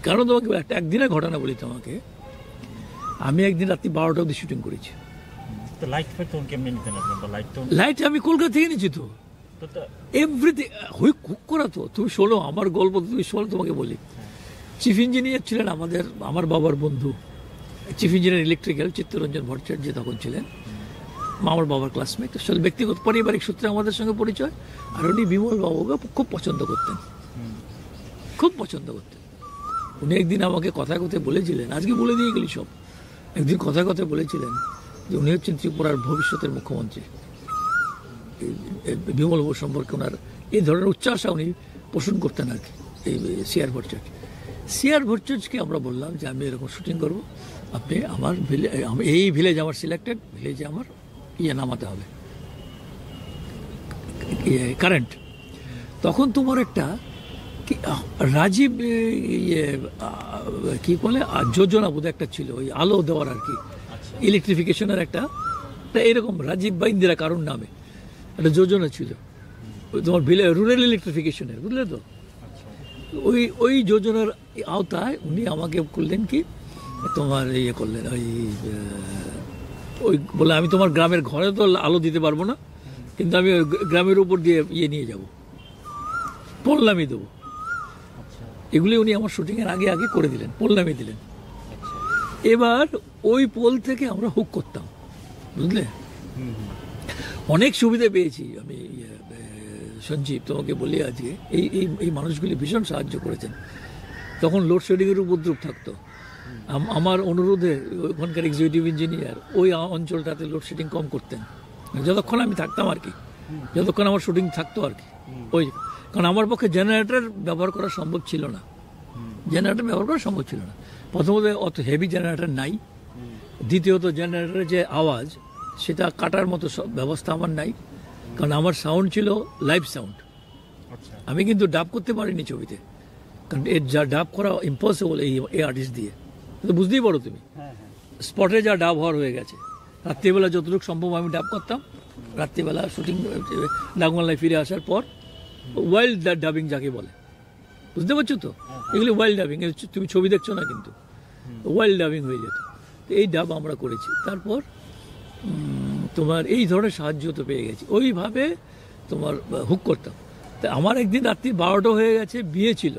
কারণ তোমাকে একদিনের ঘটনা বলি তোমাকে, আমি একদিন রাত্রি 12টা অবধি শুটিং করেছি। তো লাইট ফাইট তখন কেমনি নিতেন আপনার, বা লাইট তো লাইট আমি কলকাতা থেকে নিয়েছি তো, এভরিথিং কুক করা তো। তুমি শোনো আমার গল্প, তুমি শোনো, তোমাকে বলি। চিফ ইঞ্জিনিয়ার ছিলেন আমার বাবার বন্ধু, chief engineer electrical Chittaranjan Bhattacharya তখন ছিলেন, আমার বাবার ক্লাসমেট। আসলে ব্যক্তিগত পারিবারিক সূত্রে আমাদের সঙ্গে পরিচয়। আর উনি বিমল বাবুকে খুব পছন্দ করতেন, খুব পছন্দ করতেন। উনি একদিন আমাকে কথায় কথায় বলেছিলেন, আজকে বলে দিয়ে গেলি সব, একদিন কথায় কথায় বলেছিলেন যে উনি হচ্ছেন ত্রিপুরার ভবিষ্যতের মুখ্যমন্ত্রী। বিমল বাবু সম্পর্কে ওনার এই ধরনের উচ্চাসা উনি পোষণ করতেন আর কি। এই সিআর ভট্টাচার্যকে আমরা বললাম যে আমি এরকম শুটিং করবো, আপনি আমার এই ভিলেজ আমার সিলেক্টেড ভিলেজে আমার নামাতে হবে কারেন্ট। তখন তোমার একটা রাজীব কি বলে যোজনা বোধ একটা ছিল, ওই আলো দেওয়ার আর কি, ইলেকট্রিফিকেশনের একটা এরকম রাজীব বা ইন্দিরা কারণ নামে একটা যোজনা ছিল তোমার রুরাল ইলেকট্রিফিকেশনের, বুঝলে তো। ওই যোজনার আওতায় উনি আমাকে করলেন কি, তোমার করলেন ওই বলে আমি তোমার গ্রামের ঘরে তো আলো দিতে পারবো না, কিন্তু আমি গ্রামের উপর দিয়ে নিয়ে যাব, পোল নামিয়ে দেবো। এগুলি উনি আমার শুটিংয়ের আগে আগে করে দিলেন, পোল নামিয়ে দিলেন। এবার ওই পোল থেকে আমরা হুক করতাম, বুঝলে। অনেক সুবিধা পেয়েছি আমি। সঞ্জীব তোমাকে বলি আজকে এই মানুষগুলি ভীষণ সাহায্য করেছেন। তখন লোডশেডিংয়ের উপদ্রব থাকতো, আমার অনুরোধে ওখানকার এক্সিকিউটিভ ইঞ্জিনিয়ার ওই অঞ্চলটাতে লোডশেডিং কম করতেন, যতক্ষণ আমি থাকতাম আর কি, যতক্ষণ আমার শুটিং থাকতো আর কি। ওই কারণ আমার পক্ষে জেনারেটর ব্যবহার করা সম্ভব ছিল না, প্রথমত অত হেভি জেনারেটর নাই, দ্বিতীয়ত জেনারেটরের যে আওয়াজ সেটা কাটার মতো ব্যবস্থা আমার নাই, কারণ আমার সাউন্ড ছিল লাইভ সাউন্ড। আমি কিন্তু ডাব করতে পারিনি ছবিতে, কারণ এর যা ডাব করা ইম্পসিবল এই আর্টিস্ট দিয়ে, তো বুঝতেই পারো তুমি। স্পটে যা ডাব হওয়ার হয়ে গেছে, রাত্রিবেলা যতটুকু সম্ভব আমি ডাব করতাম, রাত্রিবেলা শুটিং ডাকবাংলায় ফিরে আসার পর ওয়াইল্ড ডাবিং যাকে বলে, বুঝতে পারছো তো, এগুলি ওয়াইল্ড ডাবিং, তুমি ছবি দেখছো না কিন্তু ওয়াইল্ড ডাবিং হয়ে যেত। এই ডাব আমরা করেছি। তারপর তোমার এই ধরনের সাহায্য তো পেয়ে গেছি, ওইভাবে তোমার হুক করতাম। তা আমার একদিন রাত্রি 12টা হয়ে গেছে, বিয়ে ছিল,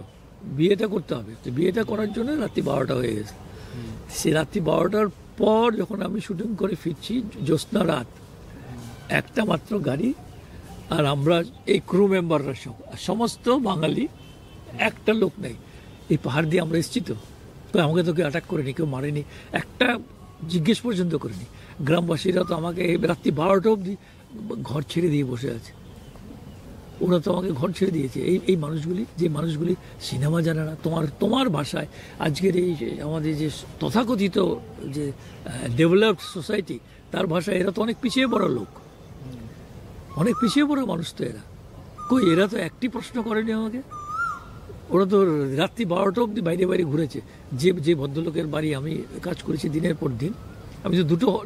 বিয়েটা করতে হবে, তো বিয়েটা করার জন্য রাত্রি 12টা হয়ে গেছে। সে রাত্রি 12টার পর যখন আমি শুটিং করে ফিরছি, জ্যোৎস্না রাত, একটা মাত্র গাড়ি, আর আমরা এই ক্রু মেম্বাররা সমস্ত বাঙালি, একটা লোক নেই। এই পাহাড় দিয়ে আমরা এসেছি তো আমাকে তো কেউ অ্যাটাক করেনি, কেউ মারেনি, একটা জিজ্ঞেস পর্যন্ত করেনি। গ্রামবাসীরা তো আমাকে রাত্রি 12টা অবধি ঘর ছেড়ে দিয়ে বসে আছে, ওরা তো আমাকে ঘর ছেড়ে দিয়েছে। এই মানুষগুলি, যে মানুষগুলি সিনেমা জানে না, তোমার ভাষায় আজকের এই আমাদের যে তথাকথিত যে ডেভেলপড সোসাইটি, তার ভাষায় এরা তো অনেক পিছিয়ে পড়া লোক, অনেক পিছিয়ে পড়া মানুষ তো এরা। এরা তো একটি প্রশ্ন করেনি আমাকে, ওরা তো রাত্রি 12টা অবধি বাইরে ঘুরেছে। যে ভদ্রলোকের বাড়ি আমি কাজ করেছি দিনের পর দিন, আমি তো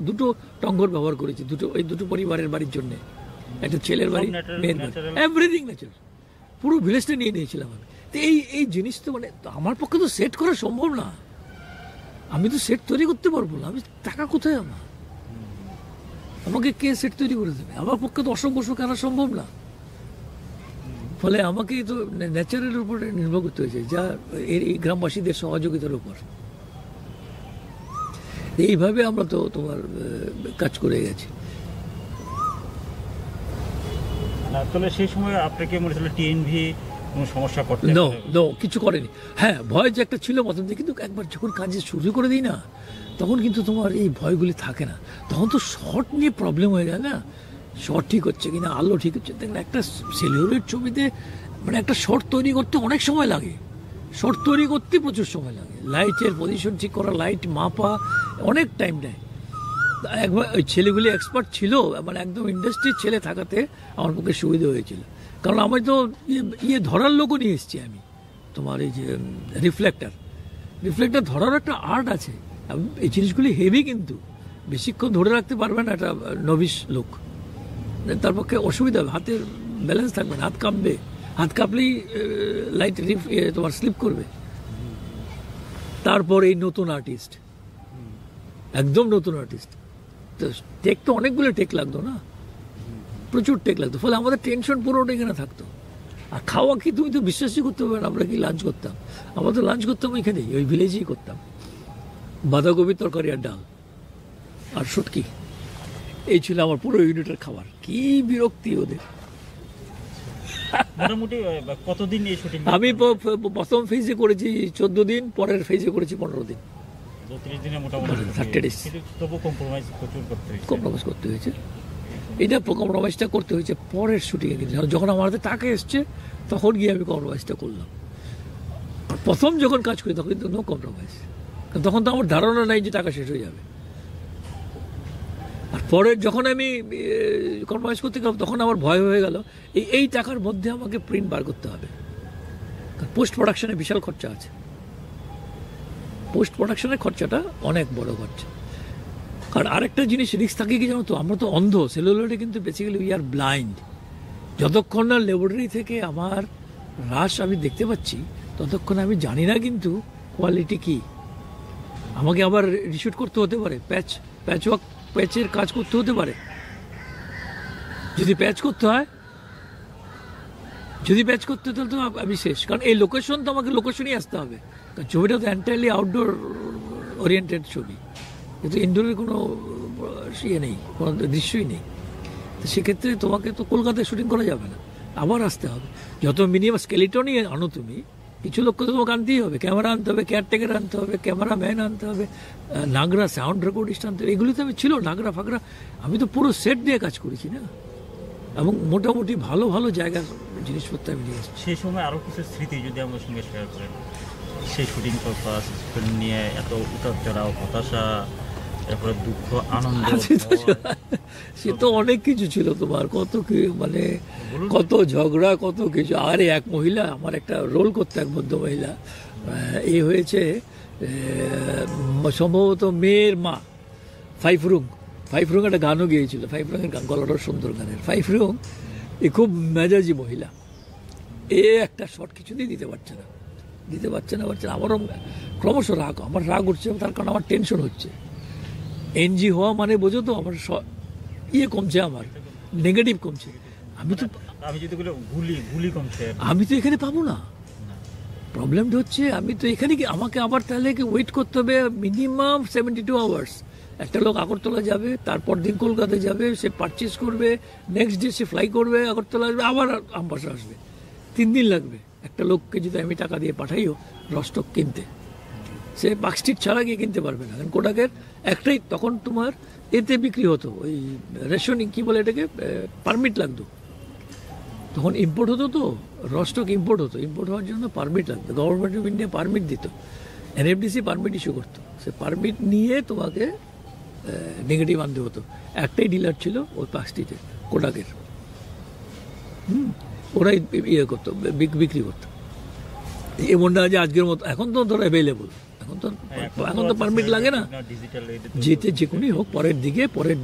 দুটো টঙ্গর ব্যবহার করেছি, এই দুটো পরিবারের বাড়ির জন্য, একটা ছেলের বাড়ি, মেয়ের বাড়ি, এভরিথিং ন্যাচারাল, পুরো ভিলেজটা নিয়ে নিয়েছিলাম আমি। তো এই জিনিস তো মানে আমার পক্ষে তো সেট করা সম্ভব না, আমি তো সেট তৈরি করতে পারবো না, আমি টাকা কোথায় আমাকে কে সেট তৈরি করে দেবে? আমার পক্ষে তো অসংখ্য কেনা সম্ভব না। ফলে আমাকে তো ন্যাচারালের উপরে নির্ভর করতে হয়েছে, যা এই গ্রামবাসীদের সহযোগিতার উপর। এইভাবে আমরা তো তোমার কাজ করে গেছি। তাহলে সেই সময় আপনাকে মনে হচ্ছিল টিএনভি কোনো সমস্যা করতে? নো, কিছু করেনি। হ্যাঁ, ভয় যে একটা ছিল প্রথম থেকে, কিন্তু একবার যখন কাজে শুরু করে দিই না, তখন কিন্তু তোমার এই ভয়গুলি থাকে না। তখন তো শর্ট নিয়ে প্রবলেম হয়ে যায় না, শর্ট ঠিক হচ্ছে কিনা, আলো ঠিক হচ্ছে। দেখবেন একটা সেলুলোয়েড ছবিতে মানে একটা শর্ট তৈরি করতে অনেক সময় লাগে, শর্ট তৈরি করতে প্রচুর সময় লাগে, লাইটের পজিশন ঠিক করা, লাইট মাপা, অনেক টাইম নেয়। একবার ওই ছেলেগুলি এক্সপার্ট ছিল, মানে একদম ইন্ডাস্ট্রির ছেলে থাকাতে আমার পক্ষে সুবিধা হয়েছিল। কারণ আমি তো ধরার লোকও নিয়ে এসেছি আমি, তোমার এই যে রিফ্লেক্টার ধরার একটা আর্ট আছে, এই জিনিসগুলি হেভি, কিন্তু বেশিক্ষণ ধরে রাখতে পারবে না একটা নভিস লোক, তার পক্ষে অসুবিধা হবে, হাতের ব্যালেন্স থাকবে না, হাত কাঁপবে, হাত কাঁপলেই লাইট তোমার স্লিপ করবে। তারপর এই নতুন আর্টিস্ট, একদম নতুন আর্টিস্ট, তো টেক তো অনেকগুলো টেক লাগতো না, প্রচুর টেক লাগতো, ফলে আমাদের টেনশন পুরোটা এখানে থাকতো। আর খাওয়া কি তুমি তো বিশ্বাসই করতে পারবে না, আমরা কি লাঞ্চ করতাম, আমরা তো লাঞ্চ করতাম ওইখানেই, ওই ভিলেজেই করতাম, বাঁধাকপির তরকারি আর ডাল আর শুটকি, এই ছিল আমার পুরো ইউনিটের খাবার। কি বিরক্তি ওদের। মোটামুটি কতদিন এই শুটিং? আমি প্রথম ফেজে করেছি 14 দিন, পরের ফেজে করেছি 15 দিন, 30 দিনে মোটামুটি 30 days। তবু কম্প্রোমাইজ প্রচুর করতে হয়েছে। কম্প্রোমাইজ করতে হয়েছে, এটা কম্প্রোমাইজটা করতে হয়েছে পরের শুটিংয়ে, কিন্তু যখন আমার হাতে টাকা এসছে তখন গিয়ে আমি কম্প্রোমাইজটা করলাম। প্রথম যখন কাজ করি তখন কিন্তু নো কম্প্রোমাইজ, তখন তো আমার ধারণা নাই যে টাকা শেষ হয়ে যাবে। আর পরে যখন আমি কম্প্রোমাইজ করতে গেলাম তখন আমার ভয় হয়ে গেল, এই টাকার মধ্যে আমাকে প্রিন্ট বার করতে হবে, পোস্ট প্রোডাকশনে বিশাল খরচা আছে, পোস্ট প্রোডাকশনের খরচাটা অনেক বড় খরচা। কারণ আরেকটা জিনিস রিস্ক থাকে কি জানো তো, আমরা তো অন্ধ, সেলুলয়েডে কিন্তু বেসিক্যালি উই আর ব্লাইন্ড। যতক্ষণ না ল্যাবরেটরি থেকে আমার হ্রাস আমি দেখতে পাচ্ছি ততক্ষণ আমি জানি না কিন্তু কোয়ালিটি কি। আমাকে আবার রিশুট করতে হতে পারে, প্যাচের কাজ করতে হতে পারে। যদি প্যাচ করতে হয়, তাহলে তো আমি শেষ, কারণ এই লোকেশন তো আমাকে লোকেশনই আসতে হবে, কারণ ছবিটা তো এন্টায়ারলি আউটডোর ওরিয়েন্টেড ছবি, কিন্তু ইনডোরের কোনো ইয়ে নেই, কোনো দৃশ্যই নেই। তো সেক্ষেত্রে তোমাকে তো কলকাতায় শুটিং করা যাবে না, আবার আসতে হবে। যত মিনিমাম স্কেলিটনই আনো তুমি, কিছু লোক তো তোমাকে আনতেই হবে, ক্যামেরা আনতে হবে, কেয়ারটেকার আনতে হবে, ক্যামেরাম্যান আনতে হবে, নাগরা সাউন্ড রেকর্ডিস্ট আনতে হবে, এগুলি তো আমি ছিল নাগরা ফাগরা, আমি তো পুরো সেট দিয়ে কাজ করেছি না, এবং মোটামুটি ভালো ভালো জায়গার জিনিসপত্র আমি নিয়ে এসেছি। সেই সময় আরও কিছু স্মৃতি যদি আমার সঙ্গে শেয়ার করেন, সেই শুটিং পারপাস ফিল্ম নিয়ে এত উঠার চড়াও, হতাশা, তারপরে দুঃখ, আনন্দ, সে তো অনেক কিছু ছিল তোমার, কত কি মানে কত ঝগড়া, কত কিছু। আরে এক মহিলা, আমার একটা রোল করতে, এক ভদ্র মহিলা, এই হয়েছে সম্ভবত মেয়ের মা, ফাইফরুং একটা গানও গিয়েছিল, ফাইফরুংয়ের গান, গলাটা সুন্দর গানের। ফাইফরুং এ খুব মেজাজি মহিলা, এ একটা শট কিছুতেই দিতে পারছে না। আমারও ক্রমশ রাগ, আমার রাগ উঠছে, তার কারণ আমার টেনশন হচ্ছে। এনজি হওয়া মানে বোঝো তো, আমার কমছে, আমার নেগেটিভ কমছে। আমি তো এখানে পাবো না, প্রবলেমটা হচ্ছে আমি তো এখানে কি, আমাকে আবার তাহলে ওয়েট করতে হবে মিনিমাম 72 আওয়ার্স। একটা লোক আগরতলা যাবে, তারপর দিন কলকাতায় যাবে, সে পারচেস করবে, নেক্সট ডে সে ফ্লাই করবে, আগরতলা আসবে, আবার আমবাসা আসবে, 3 দিন লাগবে। একটা লোককে যদি আমি টাকা দিয়ে পাঠাইও রস্টক কিনতে, সে পার্ক স্ট্রিট ছাড়া গিয়ে কিনতে পারবে না, কারণ কোটাকের একটাই, তখন তোমার এতে বিক্রি হতো, ওই রেশনিং কি বলে এটাকে, পারমিট লাগতো, তখন ইম্পোর্ট হতো, তো রস্টক ইম্পোর্ট হতো, ইম্পোর্ট হওয়ার জন্য পারমিট লাগতো, গভর্নমেন্ট অফ ইন্ডিয়া পারমিট দিত, এনএফডিসি পারমিট ইস্যু করতো, সে পারমিট নিয়ে তোমাকে নেগেটিভ আনতে হতো। একটাই ডিলার ছিল ওই পার্ক স্ট্রিটে, কোটাকের, ওরাই ইয়ে করতো, বিক্রি করতো। এমন না যে আজকের মতো, এখন তো ধরো অ্যাভেলেবল, এখন তো পারমিট লাগে না, যেতে যে কোনোই হোক, পরের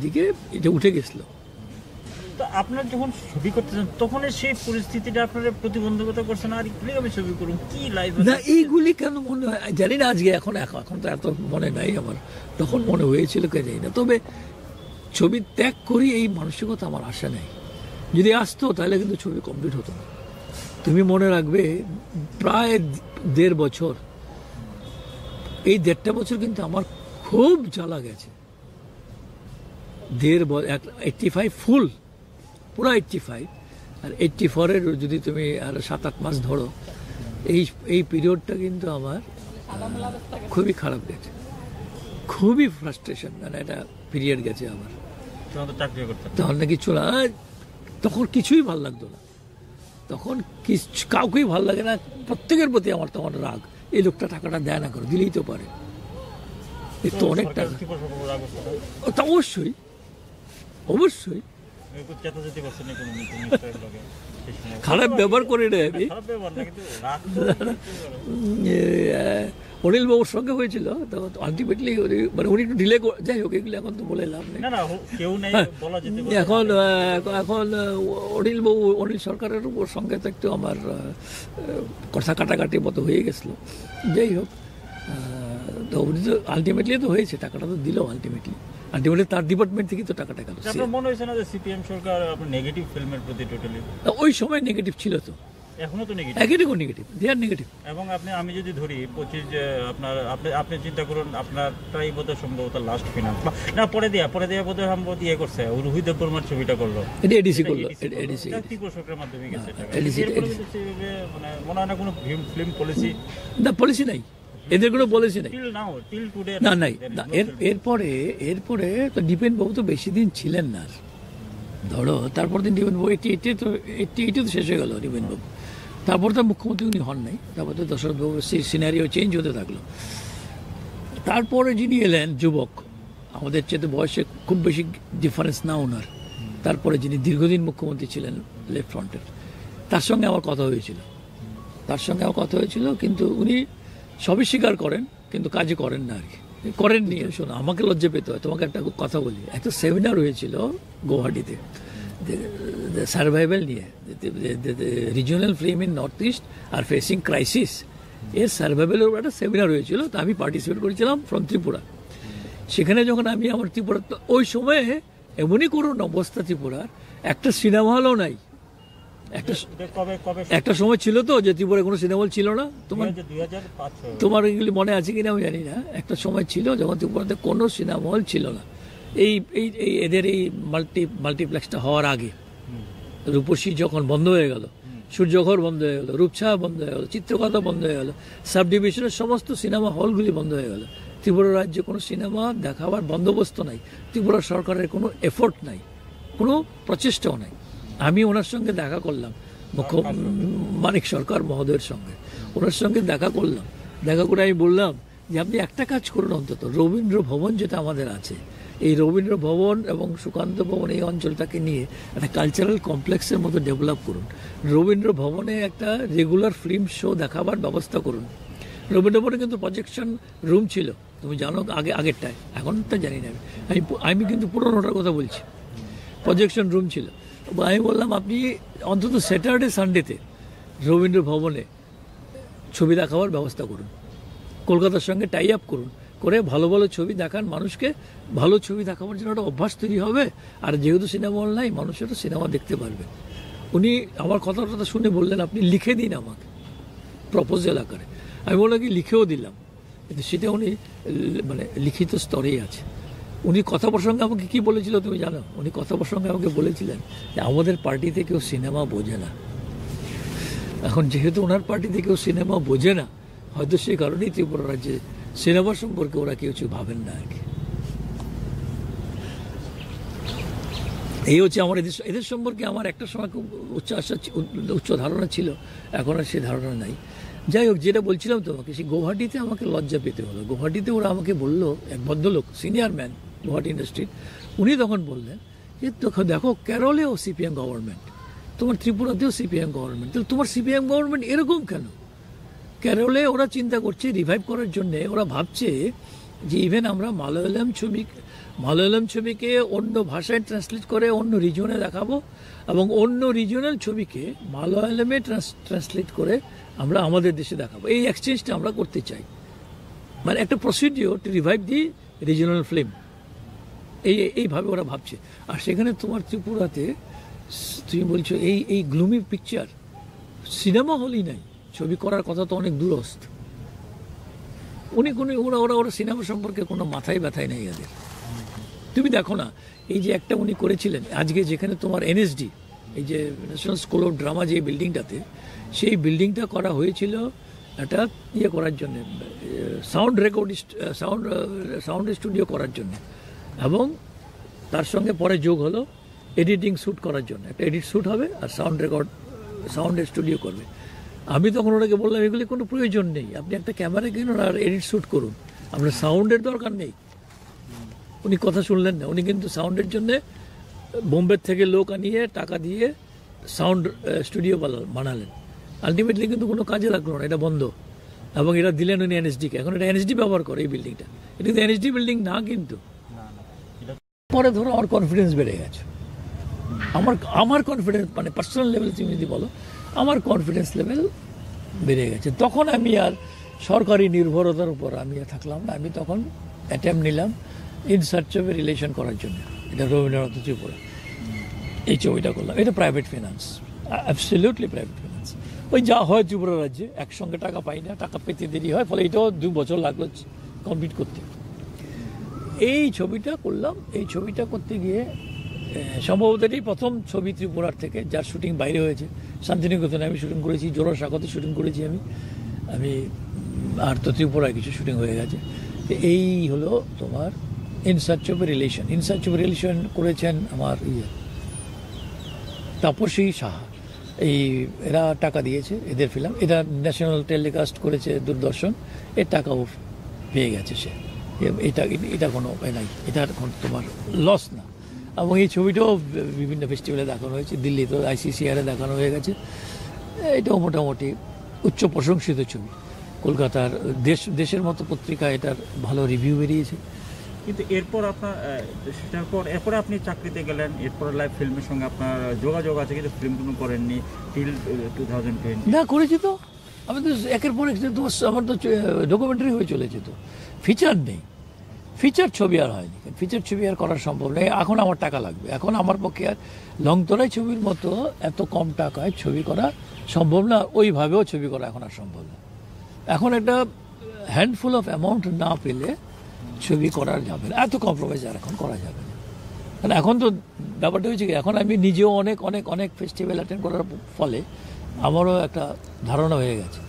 দিকে এটা উঠে গেছিল। তো আপনার যখন ছবি করতেছেন তখন সেই পরিস্থিতিটা আপনারা প্রতিবন্ধকতা করছেন, আর আমি ছবি করুন কি লাইভ না, এইগুলি কেন মনে হয় জানি না, আজকে এখন তো এত মনে নাই আমার, তখন মনে হয়েছিল কে জানি না। তবে ছবি ত্যাগ করি এই মানসিকতা আমার আসে নাই, যদি আসতো তাহলে কিন্তু ছবি কমপ্লিট হতো না। তুমি মনে রাখবে প্রায় 1.5 বছর, এই 1.5 বছর কিন্তু আমার খুব জ্বালা গেছে। 85 ফুল, পুরো 85, আর 84-এর যদি তুমি আর 7-8 মাস ধরো, এই পিরিয়ডটা কিন্তু আমার খুবই খারাপ গেছে, খুবই ফ্রাস্ট্রেশন, মানে একটা পিরিয়ড গেছে আমার। তখন নাকি তখন কিছুই ভাল লাগতো না, তখন কাউকেই ভাল লাগে না, প্রত্যেকের প্রতি আমার তখন রাগ, এই লোকটা টাকাটা দেয় না, করে দিলেই তো পারে, এর তো অনেক টাকা। অবশ্যই চেতাচেতি করছেন না কোনো মিনিস্টারের লগে সেই সময়? খারাপ ব্যবহার করি না আমি। খারাপ ব্যবহার না, কিন্তু রাগ তো অনিল বাবুর সঙ্গে হয়েছিল, তো আলটিমেটলি মানে উনি একটু ডিলে, যাই হোক এগুলো এখন তো বলে লাভ নেই। না না কেউ নেই বলা যেতে পারে। এখন এখন অনিল বাবু, অনিল সরকারের উপর সঙ্গে তো একটু আমার কথা কাটাকাটির মতো হয়ে গেছিলো। যাই হোক, তো উনি তো আলটিমেটলি তো হয়েছে, টাকাটা তো দিল আলটিমেটলি তার ডিপার্টমেন্ট থেকে তো টাকাটা গেল। আপনার মনে হয়েছে না যে সিপিএম সরকার আপনার নেগেটিভ ফিল্মের প্রতি টোটালি? ওই সময় নেগেটিভ ছিল তো, এখনো তো নেগেটিভ, নেগেটিভ, দে আর নেগেটিভ। এবং আমি যদি ধরি 25 যে আপনি চিন্তা করুন, আপনারটাই বোধহয় সম্ভবত লাস্ট ফিনাল না, পরে দিয়া বোধহয় সম্ভবত ইয়ে করছে, রুহি দেববর্মার ছবিটা করলো, এটা এডিসি করলো, এডিসি ত্রিপুরা সরকারের মাধ্যমে গেছে মানে মনে হয় না কোনো ফিল্ম পলিসি, না পলিসি নাই এদের, কোনো পলিসি নাই না, নাই না। এরপরে তো দীপেন বাবু তো বেশি দিন ছিলেন না, ধরো তারপর দিন দীপেন বাবু 88 তো শেষ হয়ে গেল দীপেন বাবু, তারপর তো মুখ্যমন্ত্রী উনি হন নাই, তারপর তো দশরথ বাবু সিনারিও চেঞ্জ হতে থাকলো। তারপরে যিনি এলেন যুবক, আমাদের চেয়ে বয়সে খুব বেশি ডিফারেন্স না ওনার, তারপরে যিনি দীর্ঘদিন মুখ্যমন্ত্রী ছিলেন লেফট ফ্রন্টের, তার সঙ্গে আমার কথা হয়েছিল, কিন্তু উনি সবই স্বীকার করেন কিন্তু কাজে করেন না আর কি, করেননি। শোনো, আমাকে লজ্জা পেতে হয়, তোমাকে একটা কথা বলি, একটা সেমিনার হয়েছিল গুয়াহাটিতে সার্ভাইভাল নিয়ে, regional film in north east are facing crisis, এর সার্ভাইভালের উপর একটা সেমিনার হয়েছিল, তো আমি পার্টিসিপেট করেছিলাম ফ্রম ত্রিপুরা। সেখানে যখন আমি আমার ত্রিপুরা, ওই সময়ে এমনই করুন অবস্থা ত্রিপুরার, একটা সিনেমা হলও নাই। একটা সময় ছিল তো যে ত্রিপুরায় কোনো সিনেমা হল ছিল না, তোমার এগুলি মনে আছে কিনা আমি জানি না, একটা সময় ছিল যখন ত্রিপুরাতে কোনো সিনেমা হল ছিল না, এদের এই মাল্টিপ্লেক্সটা হওয়ার আগে। রূপসী যখন বন্ধ হয়ে গেল, সূর্যঘর বন্ধ হয়ে গেল, রূপসা বন্ধ হয়ে গেল, চিত্রকথা বন্ধ হয়ে গেল, সাব ডিভিশনের সমস্ত সিনেমা হলগুলি বন্ধ হয়ে গেল, ত্রিপুরা রাজ্যে কোনো সিনেমা দেখাবার বন্দোবস্ত নাই, ত্রিপুরা সরকারের কোনো এফোর্ট নাই, কোনো প্রচেষ্টাও নাই। আমি ওনার সঙ্গে দেখা করলাম, মানিক সরকার মহোদয়ের সঙ্গে, ওনার সঙ্গে দেখা করে আমি বললাম যে আপনি একটা কাজ করুন, অন্তত রবীন্দ্র ভবন যেটা আমাদের আছে, এই রবীন্দ্র ভবন এবং সুকান্ত ভবন, এই অঞ্চলটাকে নিয়ে একটা কালচারাল কমপ্লেক্সের মতো ডেভেলপ করুন, রবীন্দ্র ভবনে একটা রেগুলার ফিল্ম শো দেখাবার ব্যবস্থা করুন। রবীন্দ্র ভবনে কিন্তু প্রজেকশন রুম ছিল, তুমি জানো আগেরটায়, এখন তো জানি না, আমি কিন্তু পুরোনোটার কথা বলছি, প্রজেকশন রুম ছিল। আমি বললাম আপনি অন্তত স্যাটারডে সানডেতে রবীন্দ্র ভবনে ছবি দেখাবার ব্যবস্থা করুন, কলকাতার সঙ্গে টাই আপ করুন, করে ভালো ভালো ছবি দেখান, মানুষকে ভালো ছবি দেখাবার জন্য একটা অভ্যাস তৈরি হবে, আর যেহেতু সিনেমা হল নাই, মানুষেরা সিনেমা দেখতে পারবে। উনি আমার কথাটা শুনে বললেন আপনি লিখে দিন আমাকে প্রপোজাল আকারে। আমি বললাম কি, লিখেও দিলাম, কিন্তু সেটা উনি মানে লিখিত স্তরেই আছে। উনি কথা প্রসঙ্গে আমাকে কি বলেছিল তুমি জানো? উনি কথা প্রসঙ্গে আমাকে বলেছিলেন যে আমাদের পার্টিতে কেউ সিনেমা বোঝে না। এখন যেহেতু ওনার পার্টিতে কেউ সিনেমা বোঝে না, হয়তো সেই কারণেই ত্রিপুরা রাজ্যে সিনেমা সম্পর্কে ওরা কেউ ভাবেন না আর কি। এই হচ্ছে আমার এদের সম্পর্কে আমার একটা সময় খুব উচ্চ ধারণা ছিল, এখন আর সে ধারণা নাই। যাই হোক, যেটা বলছিলাম তোমাকে, সেই গুয়াহাটিতে আমাকে লজ্জা পেতে হলো। গুয়াহাটিতে ওরা আমাকে বললো, এক ভদ্রলোক সিনিয়র ম্যান গুয়াহাটি ইন্ডাস্ট্রির, উনি তখন বললেন যে দেখো কেরলেও সিপিএম গভর্নমেন্ট, তোমার ত্রিপুরাতেও সিপিএম গভর্নমেন্ট, তাহলে তোমার সিপিএম গভর্নমেন্ট এরকম কেন? কেরলে ওরা চিন্তা করছে রিভাইভ করার জন্যে, ওরা ভাবছে যে ইভেন আমরা মালয়ালম ছবিকে অন্য ভাষায় ট্রান্সলেট করে অন্য রিজনে দেখাবো, এবং অন্য রিজনাল ছবিকে মালয়ালমে ট্রান্সলেট করে আমরা আমাদের দেশে দেখাবো। এই এক্সচেঞ্জটা আমরা করতে চাই, মানে একটা procedure to revive the regional film, এইভাবে ওরা ভাবছে। আর সেখানে তোমার ত্রিপুরাতে তুমি বলছো এই গ্লুমি পিকচার, সিনেমা হলই নাই, ছবি করার কথা তো অনেক দূরস্থ। ওরা সিনেমা সম্পর্কে কোনো মাথায় ব্যথায় নেই এদের। তুমি দেখো না, এই যে একটা উনি করেছিলেন আজকে, যেখানে তোমার এনএসডি, এই যে ন্যাশনাল স্কুল অফ ড্রামা যে বিল্ডিংটাতে, সেই বিল্ডিংটা করা হয়েছিল একটা ইয়ে করার জন্যে, সাউন্ড স্টুডিও করার জন্য, এবং তার সঙ্গে পরে যোগ হলো এডিটিং শ্যুট করার জন্য। একটা এডিট শ্যুট হবে আর সাউন্ড স্টুডিও করবে। আমি তখন ওনাকে বললাম এগুলি কোনো প্রয়োজন নেই, আপনি একটা ক্যামেরা কিনুন আর এডিট শ্যুট করুন, আপনার সাউন্ডের দরকার নেই। উনি কথা শুনলেন না, উনি কিন্তু সাউন্ডের জন্যে বোম্বে থেকে লোক আনিয়ে টাকা দিয়ে সাউন্ড স্টুডিও বানালেন। আলটিমেটলি কিন্তু কোনো কাজে লাগলো না, এটা বন্ধ। এবং এটা দিলেন উনি এনএসডিকে। এখন এটা এনএসডি ব্যবহার করে এই বিল্ডিংটা। এটা কিন্তু এনএসডি বিল্ডিং না, কিন্তু পরে ধরো আমার কনফিডেন্স বেড়ে গেছে। আমার কনফিডেন্স মানে পার্সোনাল লেভেল তুমি যদি বলো, আমার কনফিডেন্স লেভেল বেড়ে গেছে। তখন আমি আর সরকারি নির্ভরতার উপর আমি আর থাকলাম না। আমি তখন অ্যাটেম্প নিলাম in search of a relation করার জন্য। এটা রবীন্দ্রনাথ ত্রিপুরা, এই ছবিটা করলাম। এটা private finance, absolutely private finance. ওই যা হয় ত্রিপুরা রাজ্যে, একসঙ্গে টাকা পাই না, টাকা পেতে দেরি হয়, ফলে এটাও 2 বছর লাগলো কমপ্লিট করতে। এই ছবিটা করলাম। এই ছবিটা করতে গিয়ে সম্ভবত এটাই প্রথম ছবি ত্রিপুরার থেকে যার শুটিং বাইরে হয়েছে। শান্তিনিকেতনে আমি শুটিং করেছি, জোড়াসাঁকোতে শুটিং করেছি আমি আর তো ত্রিপুরায় কিছু শুটিং হয়ে গেছে। এই হলো তোমার in search of a relation. In search of a relation করেছেন আমার তাপসী সাহা। এরা টাকা দিয়েছে, এদের ফিল্ম। এটা ন্যাশনাল টেলিকাস্ট করেছে দূরদর্শন, এর টাকাও পেয়ে গেছে সে। এটা কোনো নাই, এটা তোমার লস না। এবং এই ছবিটাও বিভিন্ন ফেস্টিভ্যালে দেখানো হয়েছে, দিল্লিতে ICCR-এ দেখানো হয়ে গেছে। এটাও মোটামুটি উচ্চ প্রশংসিত ছবি। কলকাতার দেশের মতো পত্রিকায় এটার ভালো রিভিউ বেরিয়েছে। কিন্তু এরপর এরপরে আপনি চাকরিতে গেলেন, এরপর লাইভ ফিল্মের সঙ্গে আপনার যোগাযোগ আছে, কিন্তু ফিল্ম কোনো করেননি টিল 2020। না, করেছি তো আমি তো একের পর এক। আমার তো ডকুমেন্টারি হয়ে চলেছে, তো ফিচার নেই। ফিচার ছবি আর হয়নি, ফিচার ছবি আর করা সম্ভব নেই। এখন আমার টাকা লাগবে, এখন আমার পক্ষে আর লংতরাই ছবির মতো এত কম টাকায় ছবি করা সম্ভব না। ওইভাবেও ছবি করা এখন আর সম্ভব না। এখন একটা হ্যান্ডফুল অফ অ্যামাউন্ট না পেলে ছবি করা যাবে না, এত কম্প্রোমাইজ আর এখন করা যাবে না। কারণ এখন তো ব্যাপারটা হয়েছে কি, এখন আমি নিজেও অনেক অনেক অনেক ফেস্টিভ্যাল অ্যাটেন্ড করার ফলে আমারও একটা ধারণা হয়ে গেছে।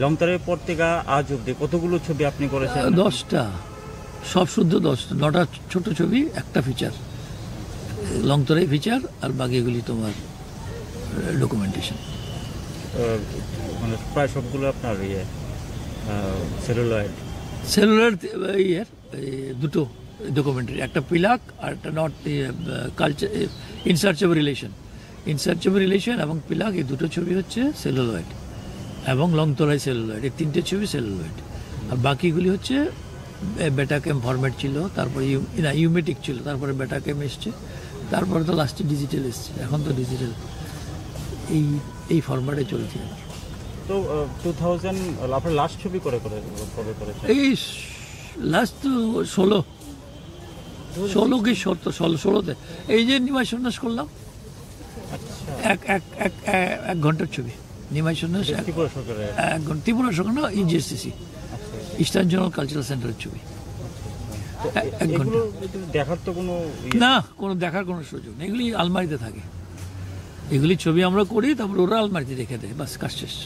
লংতরায়ের পর থেকে আজ অব্দি কতগুলো ছবি আপনি করেছেন? 10টা, সব শুদ্ধ 10টা। 9টা ছোট ছবি, একটা ফিচার, লংতরাই ফিচার, আর বাকিগুলি তোমার ডকুমেন্টেশন। মানে প্রায় সবগুলো আপনার সেলুলয়েড দুটো ডকুমেন্টারি, একটা পিলাক আর একটা not culture in search of relation. In search of relation এবং পিলাক, এই দুটো ছবি হচ্ছে সেলুলয়েড, এবং লংতরাই সেলুলয়েড, এই 3টে ছবি সেলুলয়েড। আর বাকিগুলি হচ্ছে বেটাকেম ফরম্যাট ছিল, তারপরে ইউমেটিক ছিল, তারপরে বেটাকেম এসছে, তারপরে তো লাস্টে ডিজিটাল এসছে। এখন তো ডিজিটাল এই ফরম্যাটে চলছে। তো 2000 আপনার লাস্ট ছবি কবে করেছেন? এই লাস্ট তো 16 কি 16তে এই যে নিমাই সন্ন্যাস করলাম। এক ঘন্টার ছবি নিমাই সন্ন্যাস, ত্রিপুরা সরকার না, EJCC, ইস্টার্ন জোনাল কালচারাল সেন্টারের ছবি। 1 ঘন্টা দেখার তো কোনো দেখার কোনো সুযোগ নেই। এগুলি আলমারিতে থাকে, এগুলি ছবি আমরা করি, তারপর ওরা আলমারিতে রেখে দেয়, বাস কাজ শেষ।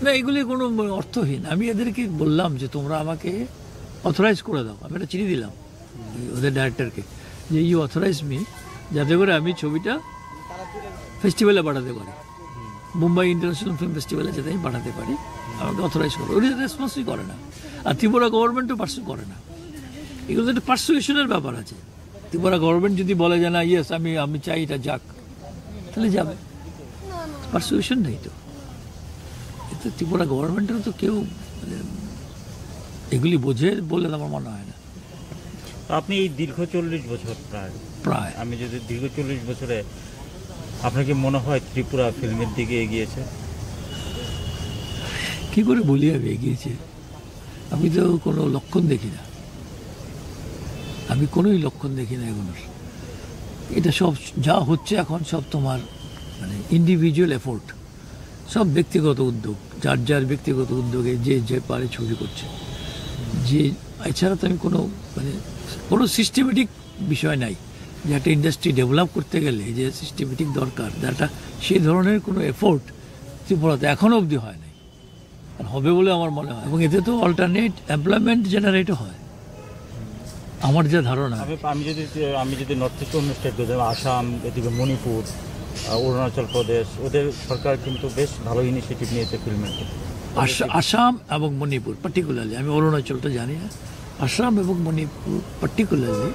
না, এগুলি কোনো অর্থহীন। আমি এদেরকে বললাম যে তোমরা আমাকে অথরাইজ করে দাও। আমি একটা চিঠি দিলাম ওদের ডাইরেক্টরকে যে ইউ অথরাইজ মি, যাতে করে আমি ছবিটা ফেস্টিভ্যালে পাঠাতে পারি, মুম্বাই ইন্টারন্যাশনাল ফিল্ম ফেস্টিভ্যালে যাতে আমি পাঠাতে পারি, আমাকে অথরাইজ করো। ওরা রেসপন্সই করে না, আর ত্রিপুরা গভর্নমেন্টও পার্সু করে না। এগুলো একটা পার্সুয়েশনের ব্যাপার আছে। ত্রিপুরা গভর্নমেন্ট যদি বলে যে না ইয়েস আমি চাই এটা যাক, তাহলে যাবে। পার্সুয়েশন নেই তো। এতে ত্রিপুরা গভর্নমেন্টেরও তো কেউ এগুলি বোঝে বলে আমার মনে হয় না। আপনি এই দীর্ঘ 40 বছর প্রায় আমি যদি দীর্ঘ 40 বছরে আপনার কি মনে হয় ত্রিপুরা ফিল্মের দিকে এগিয়েছে? কি করে বলি আমি এগিয়েছে? আমি তো কোনো লক্ষণ দেখি না, আমি কোনোই লক্ষণ দেখি না এগুলোর। এটা সব যা হচ্ছে এখন সব তোমার মানে ইন্ডিভিজুয়াল এফোর্ট, সব ব্যক্তিগত উদ্যোগ, যার ব্যক্তিগত উদ্যোগে যে পারে ছবি করছে। যে এছাড়া তো আমি কোনো সিস্টেমেটিক বিষয় নাই যে একটা ইন্ডাস্ট্রি ডেভেলপ করতে গেলে যে সিস্টেমেটিক দরকার, যাটা সেই ধরনের কোনো এফোর্ট ত্রিপুরাতে এখনও অবধি হয় নাই, আর হবে বলে আমার মনে হয়। এবং এতে তো অল্টারনেট এমপ্লয়মেন্ট জেনারেটও হয় আমার যা ধারণা। আমি যদি নর্থ ইস্ট অন্য স্টেট, আসাম, এদিকে মণিপুর, অরুণাচল প্রদেশ, ওদের সরকার কিন্তু বেশ ভালো ইনিশিয়েটিভ নিয়েছে ফিল্মের। আসাম এবং মণিপুর পার্টিকুলারলি, আমি অরুণাচলটা জানি না, আসাম এবং মণিপুর পার্টিকুলারলি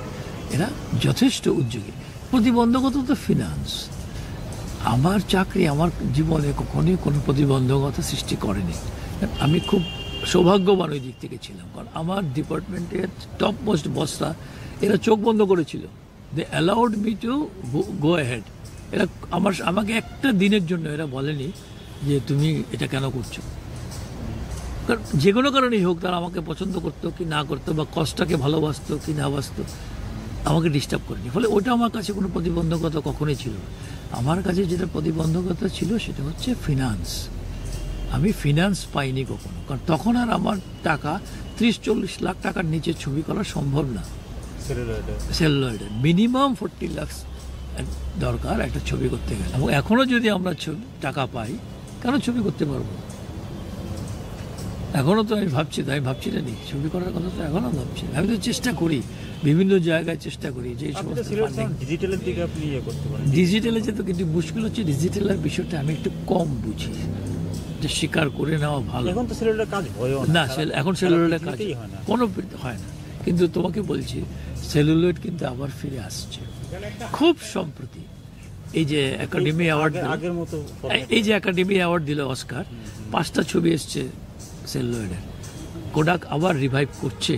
এরা যথেষ্ট উদ্যোগী। প্রতিবন্ধকতা তো ফিনান্স। আমার চাকরি আমার জীবনে কখনোই কোনো প্রতিবন্ধকতা সৃষ্টি করেনি। আমি খুব সৌভাগ্যবান ওই দিক থেকে ছিলাম, কারণ আমার ডিপার্টমেন্টের টপ মোস্ট বসরা এরা চোখ বন্ধ করেছিল। They allowed me to go ahead. এরা আমাকে একটা দিনের জন্য এরা বলেনি যে তুমি এটা কেন করছো। কারণ যে কোনো কারণেই হোক, তারা আমাকে পছন্দ করতো কি না করতো, বা কষ্টটাকে ভালোবাসতো কি না বাসতো, আমাকে ডিস্টার্ব করেনি। ফলে ওটা আমার কাছে কোনো প্রতিবন্ধকতা কখনোই ছিল না। আমার কাছে যেটা প্রতিবন্ধকতা ছিল সেটা হচ্ছে ফিনান্স। আমি ফিনান্স পাইনি কখনো, কারণ তখন আর আমার টাকা 30-40 লাখ টাকার নিচে ছবি করা সম্ভব না। সেলুলয়েডে মিনিমাম 40 লাখ দরকার একটা ছবি করতে গেলে। এবং এখনও যদি আমরা টাকা পাই, কেন ছবি করতে পারবো? এখনও তো আমি ভাবছি না নেই ছবি করার কথা, তো এখনও ভাবছি। আমি তো চেষ্টা করি, বিভিন্ন জায়গায় চেষ্টা করি যে ডিজিটালের দিকে আপনি করতে পারেন। ডিজিটালে যেত, কিন্তু মুশকিল হচ্ছে ডিজিটালের বিষয়টা আমি একটু কম বুঝি, যে স্বীকার করে নেওয়া ভালো। এখন তো সেলুলার কাজ হয়ও না, এখন সেলুলয়েডের কাজ কোনো হয় না। কিন্তু তোমাকে বলছি, সেলুলয়েড কিন্তু আবার ফিরে আসছে খুব সম্প্রতি। এই যে একাডেমি অ্যাওয়ার্ড, আগের মতো এই যে একাডেমি অ্যাওয়ার্ড দিল অস্কার, 5টা ছবি এসছে সেলুলয়েডের। কোডাক আবার রিভাইভ করছে,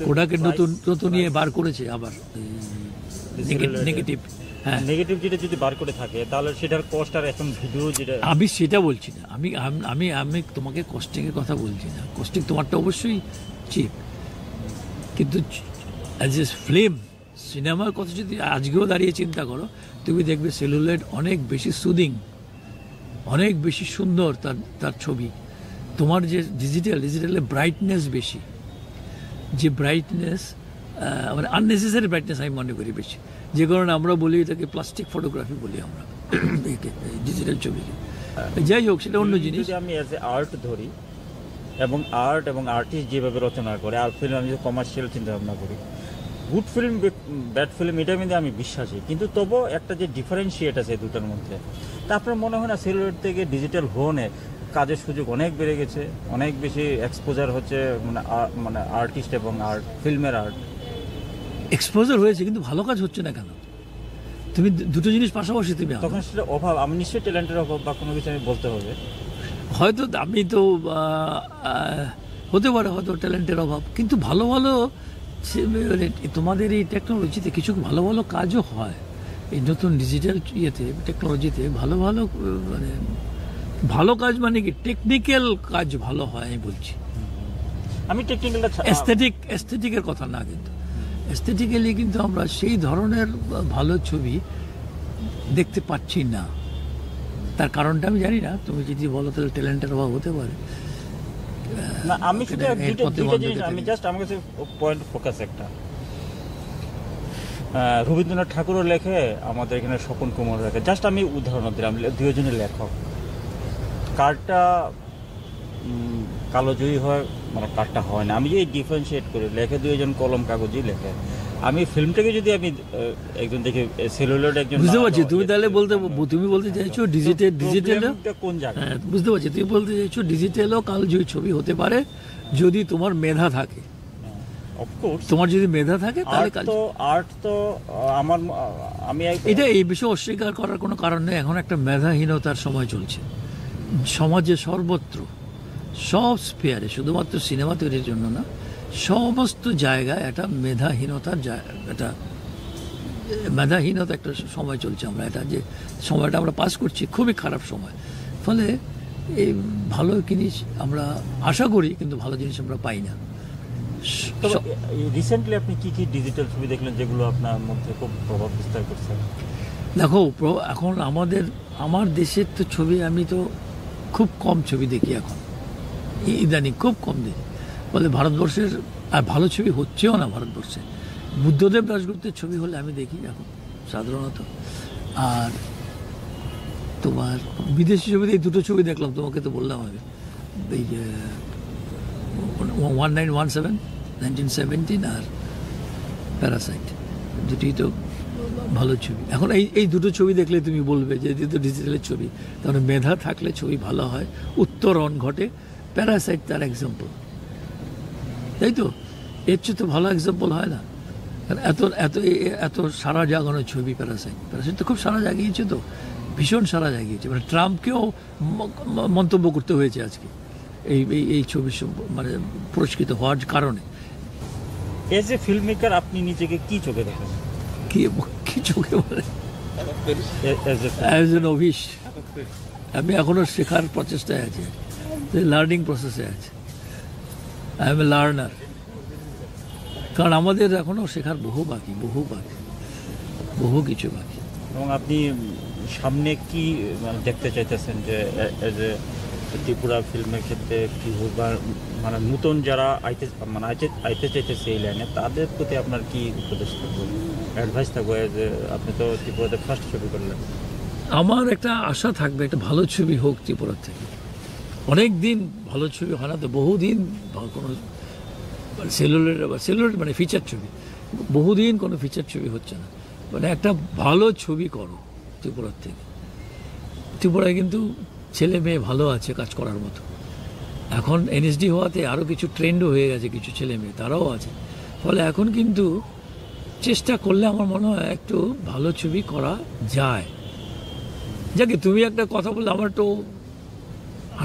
কোডাকের নতুন নিয়ে বার করেছে আবার নেগেটিভ। হ্যাঁ, নেগেটিভ যেটা যদি বার করে থাকে তাহলে সেটার কস্ট আর এখন ভিডিও যেটা, আমি সেটা বলছি না। আমি তোমাকে কস্টিংয়ের কথা বলছি না। কস্টিং তোমারটা অবশ্যই চিপ, কিন্তু অ্যাজ এ ফিল্ম সিনেমার কথা যদি আজকেও দাঁড়িয়ে চিন্তা করো, তুমি দেখবে সেলুলয়েড অনেক বেশি সুদিং, অনেক বেশি সুন্দর তার ছবি। তোমার যে ডিজিটালে ব্রাইটনেস বেশি, যে ব্রাইটনেস মানে আননেসেসারি ব্রাইটনেস আমি মনে করি বেশি, যে কারণে আমরা বলি এটাকে প্লাস্টিক ফটোগ্রাফি বলি আমরা ডিজিটাল ছবিকে। যাই হোক, সেটা অন্য জিনিস। আমি অ্যাজ এ আর্ট ধরি, এবং আর্ট এবং আর্টিস্ট যেভাবে রচনা করে, আর ফিল্ম আমি যে কমার্শিয়াল চিন্তা ভাবনা করি, গুড ফিল্ম ব্যাড ফিল্ম এটার মধ্যে আমি বিশ্বাসী, কিন্তু তবুও একটা যে ডিফারেন্সিয়েট আছে দুটার মধ্যে। তা আপনার মনে হয় না সেলুলয়েড থেকে ডিজিটাল হনে কাজের সুযোগ অনেক বেড়ে গেছে, অনেক বেশি এক্সপোজার হচ্ছে মানে আর্টিস্ট এবং আর্ট, ফিল্মের আর্ট এক্সপোজার হয়েছে, কিন্তু ভালো কাজ হচ্ছে না কেন? তুমি দুটো জিনিস পাশাপাশি তুমি তখন সেটা অভাব। আমি নিশ্চয়ই ট্যালেন্টের অভাব বা কোনো কিছু আমি বলতে হবে, হয়তো আমি তো হতে পারে হয়তো ট্যালেন্টের অভাব, কিন্তু ভালো ভালো তোমাদের এই টেকনোলজিতে কিছু ভালো ভালো কাজও হয়। এই নতুন ডিজিটাল ইয়েতে টেকনোলজিতে ভালো ভালো মানে ভালো কাজ, মানে কি টেকনিক্যাল কাজ ভালো হয় আমি বলছি। আমি টেকনিক্যালটা এস্থেটিকের কথা না, কিন্তু এস্থেটিক্যালি কিন্তু আমরা সেই ধরনের ভালো ছবি দেখতে পাচ্ছি না। তার কারণটা আমি জানি না, তুমি যদি বলো তাহলে ট্যালেন্টের অভাব হতে পারে। না, আমি শুধু দুইটা জিনিস, আমি জাস্ট আমার কাছে পয়েন্ট ফোকাস একটা, রবীন্দ্রনাথ ঠাকুরও লেখে, আমাদের এখানে স্বপন কুমার লেখে। জাস্ট আমি উদাহরণ দিলাম, দুজনের লেখক, কারটা কালোজয়ী হয় মানে কারটা হয় না। আমি যে ডিফারেন্সিয়েট করি, লেখে দুইজন কলম কাগজই লেখে। আমি ফিল্মটাকে যদি আমি একজন দেখে সেলুলয়েড একজন, বুঝতে পারছি তুমি তাহলে তুমি বলতে চাইছো ডিজিটাল কোন জায়গায়, বুঝতে পারছি তুমি বলতে চাইছো ডিজিটালও কালজয়ী ছবি হতে পারে যদি তোমার মেধা থাকে। অফকোর্স তোমার যদি মেধা থাকে তাহলে আর্ট তো আমার, আমি এটা এই বিষয়ে অস্বীকার করার কোনো কারণ নেই। এখন একটা মেধাহীনতার সময় চলছে সমাজে সর্বত্র, সব স্পেয়ারে, শুধুমাত্র সিনেমা তৈরির জন্য না, সমস্ত জায়গায় একটা মেধাহীনতা একটা সময় চলছে। আমরা এটা যে সময়টা আমরা পাস করছি খুবই খারাপ সময়। ফলে এই ভালো জিনিস আমরা আশা করি, কিন্তু ভালো জিনিস আমরা পাই না। রিসেন্টলি আপনি কি ডিজিটাল ছবি দেখলেন যেগুলো আপনার মধ্যে খুব প্রভাব বিস্তার করছে? দেখো, এখন আমার দেশের তো ছবি আমি তো খুব কম ছবি দেখি এখন, ইদানিং খুব কম দেখি। বলে ভারতবর্ষের আর ভালো ছবি হচ্ছেও না ভারতবর্ষে। বুদ্ধদেব দাশগুপ্তের ছবি হলে আমি দেখি এখন সাধারণত। আর তোমার বিদেশি ছবিতে এই দুটো ছবি দেখলাম, তোমাকে তো বললাম আমি, এই যে 1917 আর প্যারাসাইট, দুটি তো ভালো ছবি। এখন এই দুটো ছবি দেখলে তুমি বলবে যে দুটো ডিজিটালের ছবি, তাহলে মেধা থাকলে ছবি ভালো হয়, উত্তরণ ঘটে। প্যারাসাইট তার এক্সাম্পল, তাই তো। এর চেয়ে তো ভালো এক্সাম্পল হয় না। কারণ এত এত এত সারা জাগানো ছবি প্যারাসাইট তো খুব সারা জাগিয়েছে, তো ভীষণ সারা জাগিয়েছে। মানে ট্রাম্পকেও মন্তব্য করতে হয়েছে আজকে এই এই ছবি মানে পুরস্কৃত হওয়ার কারণে। এজ এ ফিল্ম মেকার আপনি নিজেকে কি চোখে দেখেন? কি চোখে বলে অ্যাজ এন অভিস আমি এখনো শেখার প্রচেষ্টায় আছি, লার্নিং প্রসেসে আছে। আই এম এ লার্নার, কারণ আমাদের এখনো শেখার বহু কিছু বাকি। এবং আপনি সামনে কি মানে দেখতে চাইতেছেন যে এজ এ ত্রিপুরা ফিল্মের ক্ষেত্রে কি হোক, বা মানে নতুন যারা আইতে চাইতেছে এই লাইনে, তাদের প্রতি আপনার কি উপদেশ থাকবে, অ্যাডভাইস থাকবে? যে আপনি তো ত্রিপুরাতে ফার্স্ট ছবি করলেন। আমার একটা আশা থাকবে একটা ভালো ছবি হোক ত্রিপুরার থেকে। অনেক দিন ভালো ছবি হয় না, তো বহুদিন কোনো সেলুলার মানে ফিচার ছবি, বহুদিন কোনো ফিচার ছবি হচ্ছে না। মানে একটা ভালো ছবি করো ত্রিপুরার থেকে। ত্রিপুরায় কিন্তু ছেলে মেয়ে ভালো আছে কাজ করার মতো। এখন এনএসডি হওয়াতে আরও কিছু ট্রেন্ডও হয়ে গেছে, কিছু ছেলে মেয়ে তারাও আছে। ফলে এখন কিন্তু চেষ্টা করলে আমার মনে হয় একটু ভালো ছবি করা যায়। যাকে তুমি একটা কথা বললে আমার তো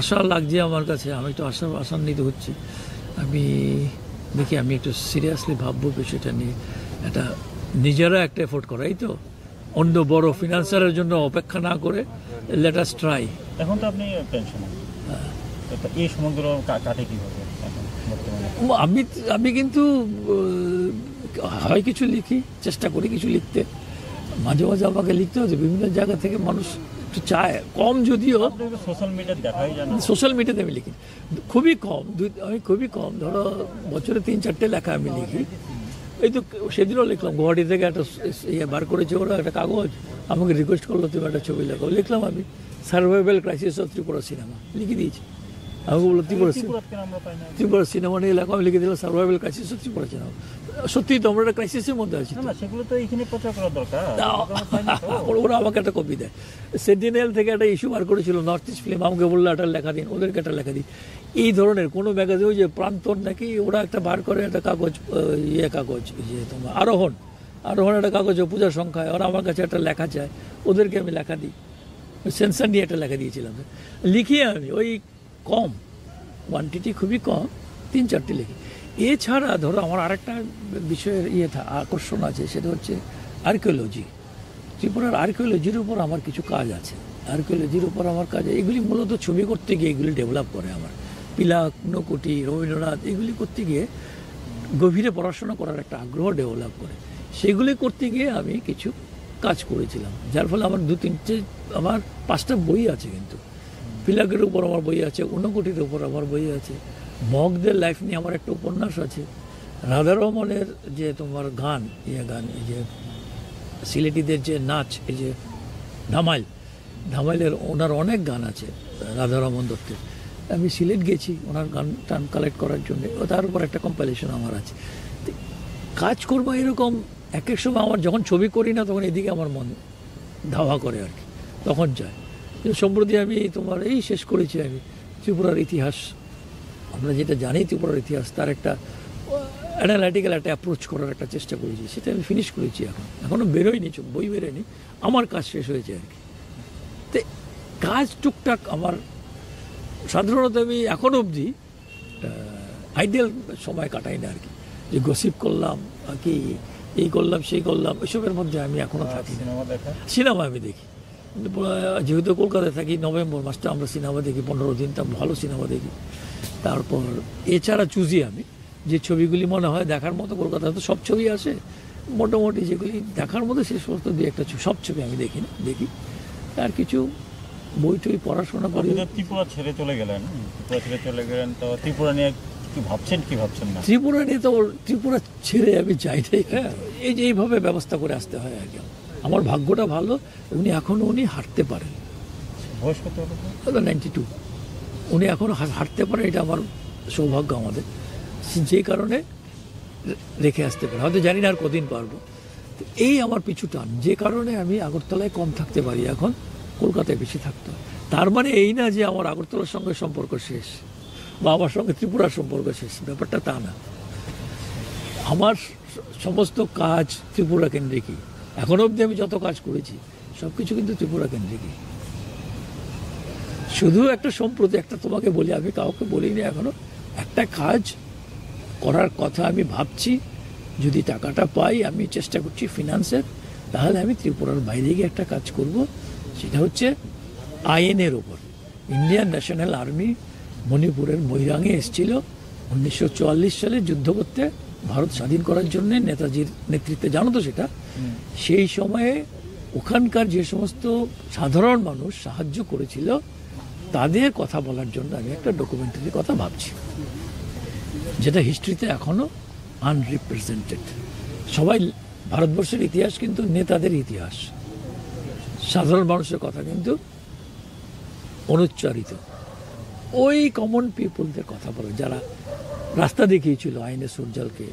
আশা লাগছে আমার কাছে, আমি একটু আশান্বিত হচ্ছি। আমি দেখি, আমি একটু সিরিয়াসলি ভাববো বিষয়টা নিয়ে। একটা নিজেরা একটা এফোর্ট করাই, তো অন্য বড় ফিনান্সারের জন্য অপেক্ষা না করে লেট আস ট্রাই। এখন তো আপনি টেনশন, এই সময়গুলো কাটে কীভাবে এখন বর্তমানে? আমি কিন্তু হয় কিছু লিখি, চেষ্টা করি কিছু লিখতে। মাঝে মাঝে আমাকে লিখতে হচ্ছে, বিভিন্ন জায়গা থেকে মানুষ একটু চায়, কম যদিও। সোশ্যাল মিডিয়াতে দেখাই যায় না। সোশ্যাল মিডিয়াতে আমি লিখি খুবই কম, আমি খুবই কম, ধরো বছরে 3-4টে লেখা আমি লিখি। এই তো সেদিনও লিখলাম, গুয়াহাটি থেকে একটা ইয়ে বার করেছে ওরা, একটা কাগজ, আমাকে রিকোয়েস্ট করলো তুমি একটা ছবি লেখো। লিখলাম আমি survival crisis of Tripura cinema, লিখে দিয়েছি। আমাকে বললো ত্রিপুরা সিনেমা নিয়ে লেখো, আমি লিখে দিলাম survival crisis of Tripura cinema. সত্যি তো আমরা একটা ক্রাইসিসের মধ্যে আছি। সেগুলো তো এখানে প্রচার করা দরকার। ওরা আমাকে একটা কপি দেয়। সেন্টিনেল থেকে একটা ইস্যু বার করেছিল, নর্থ ইস্ট ফিল্ম, আমাকে বললো একটা লেখা দিন, ওদেরকে একটা লেখা দিই। এই ধরনের কোনো ম্যাগাজিন, ওই যে প্রান্তর নাকি ওরা একটা বার করে একটা কাগজ, কাগজ যে তোমার আরোহণ একটা কাগজ, পূজার সংখ্যায় ওরা আমার কাছে একটা লেখা চায়, ওদেরকে আমি লেখা দিই। সেন্সার নিয়ে একটা লেখা দিয়েছিলাম, লিখি আমি ওই কম, কোয়ান্টিটি খুবই কম, 3-4টে লিখি। এছাড়া ধরো আমার আরেকটা বিষয়ের আকর্ষণ আছে, সেটা হচ্ছে আর্কিওলজি। ত্রিপুরার আর্কিওলজির উপর আমার কিছু কাজ আছে, আর্কিওলজির উপর আমার কাজ। এগুলি মূলত ছবি করতে গিয়ে এগুলি ডেভেলপ করে আমার। পিলাক, নকুটি, রবীন্দ্রনাথ, এগুলি করতে গিয়ে গভীরে পড়াশোনা করার একটা আগ্রহ ডেভেলপ করে। সেগুলি করতে গিয়ে আমি কিছু কাজ করেছিলাম, যার ফলে আমার 5টা বই আছে। কিন্তু পিলাকের উপর আমার বই আছে, ঊনকোটির উপর আমার বই আছে, মগদের লাইফ নিয়ে আমার একটা উপন্যাস আছে, রাধা রমনের যে তোমার গান, গান, এই যে সিলেটিদের যে নাচ, এই যে ধামাইলের ওনার অনেক গান আছে রাধা রমন দত্তের। আমি সিলেট গেছি ওনার গান টান কালেক্ট করার জন্য, তার উপর একটা কম্পাইলেশন আমার আছে। কাজ করবো এরকম। এক সময় আমার যখন ছবি করি না, তখন এদিকে আমার মন ধাওয়া করে আর কি, তখন যায়। কিন্তু সম্প্রতি আমি তোমার এই শেষ করেছি আমি ত্রিপুরার ইতিহাস, আমরা যেটা জানি ত্রিপুরার ইতিহাস, তার একটা অ্যানালাইটিক্যাল একটা অ্যাপ্রোচ করার একটা চেষ্টা করেছি, সেটা আমি ফিনিশ করেছি। এখনও বেরোয়নি, বই বেরোয়নি, আমার কাজ শেষ হয়েছে আর কি। তো কাজ টুকটাক আমার সাধারণত আমি এখনও অবধি আইডিয়াল সময় কাটাই না আর কি, যে গসিপ করলাম কি এই করলাম সেই করলাম, এসবের মধ্যে আমি এখনও থাকি। সিনেমা আমি দেখি, যেহেতু কলকাতায় থাকি, নভেম্বর মাসটা আমরা সিনেমা দেখি, 15 দিন তা ভালো সিনেমা দেখি। তারপর এছাড়া চুজি আমি যে ছবিগুলি মনে হয় দেখার মতো, কলকাতায় তো সব ছবি আসে মোটামুটি, যেগুলি দেখার মতো সে সমস্ত 2-1টা সব ছবি আমি দেখি না, দেখি। আর কিছু বই টই পড়াশোনা করি। ত্রিপুরা ছেড়ে চলে গেলেন, তো ত্রিপুরা নিয়ে কি ভাবছেন না? ত্রিপুরা নিয়ে তো ত্রিপুরা ছেড়ে আমি চাই নাই। হ্যাঁ, এই যে এইভাবে ব্যবস্থা করে আসতে হয় আর কি। আমার ভাগ্যটা ভালো, উনি হাঁটতে পারেন। বয়স কত হলো? 92। উনি এখনও হাঁটতে পারেন, এটা আমার সৌভাগ্য আমাদের, যে কারণে রেখে আসতে পারে। হয়তো জানি না আর কদিন পারবো। এই আমার পিছু টান, যে কারণে আমি আগরতলায় কম থাকতে পারি, এখন কলকাতায় বেশি থাকতে হয়। তার মানে এই না যে আমার আগরতলার সঙ্গে সম্পর্ক শেষ বা আমার সঙ্গে ত্রিপুরার সম্পর্ক শেষ, ব্যাপারটা তা না। আমার সমস্ত কাজ ত্রিপুরা কেন্দ্রিকই। এখনো অবধি আমি যত কাজ করেছি সব কিছু কিন্তু ত্রিপুরা কেন্দ্রিকই। শুধু একটা সম্প্রতি একটা তোমাকে বলি, আমি কাউকে বলিনি এখনো, একটা কাজ করার কথা আমি ভাবছি। যদি টাকাটা পাই, আমি চেষ্টা করছি ফিনান্সের, তাহলে আমি ত্রিপুরার বাইরে গিয়ে একটা কাজ করব। সেটা হচ্ছে আইএনের ওপর। ইন্ডিয়ান ন্যাশনাল আর্মি মণিপুরের মৈরাঙে এসেছিল 1944 সালে যুদ্ধ করতে, ভারত স্বাধীন করার জন্য নেতাজির নেতৃত্বে, জানো তো সেটা। সেই সময়ে ওখানকার যে সমস্ত সাধারণ মানুষ সাহায্য করেছিল তাদের কথা বলার জন্য আমি একটা ডকুমেন্টারির কথা ভাবছি, যেটা হিস্ট্রিতে এখনো আনরিপ্রেজেন্টেড। সবাই ভারতবর্ষের ইতিহাস কিন্তু নেতাদের ইতিহাস, সাধারণ মানুষের কথা কিন্তু অনুচ্চারিত। ওই কমন পিপলদের কথা বলে, যারা রাস্তা দেখিয়েছিল আইনের সূর্যালকে।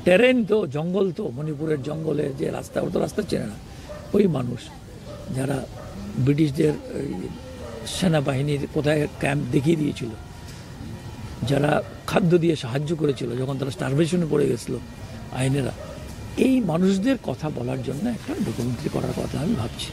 টেরেন তো, জঙ্গল তো, মণিপুরের জঙ্গলে যে রাস্তা, ওটা রাস্তা চেনে না। ওই মানুষ যারা ব্রিটিশদের সেনাবাহিনীর কোথায় ক্যাম্প দেখিয়ে দিয়েছিল, যারা খাদ্য দিয়ে সাহায্য করেছিল যখন তারা স্টারভেশনে পড়ে গেছিল আইনেরা, এই মানুষদের কথা বলার জন্য একটা ডকুমেন্টারি করার কথা আমি ভাবছি।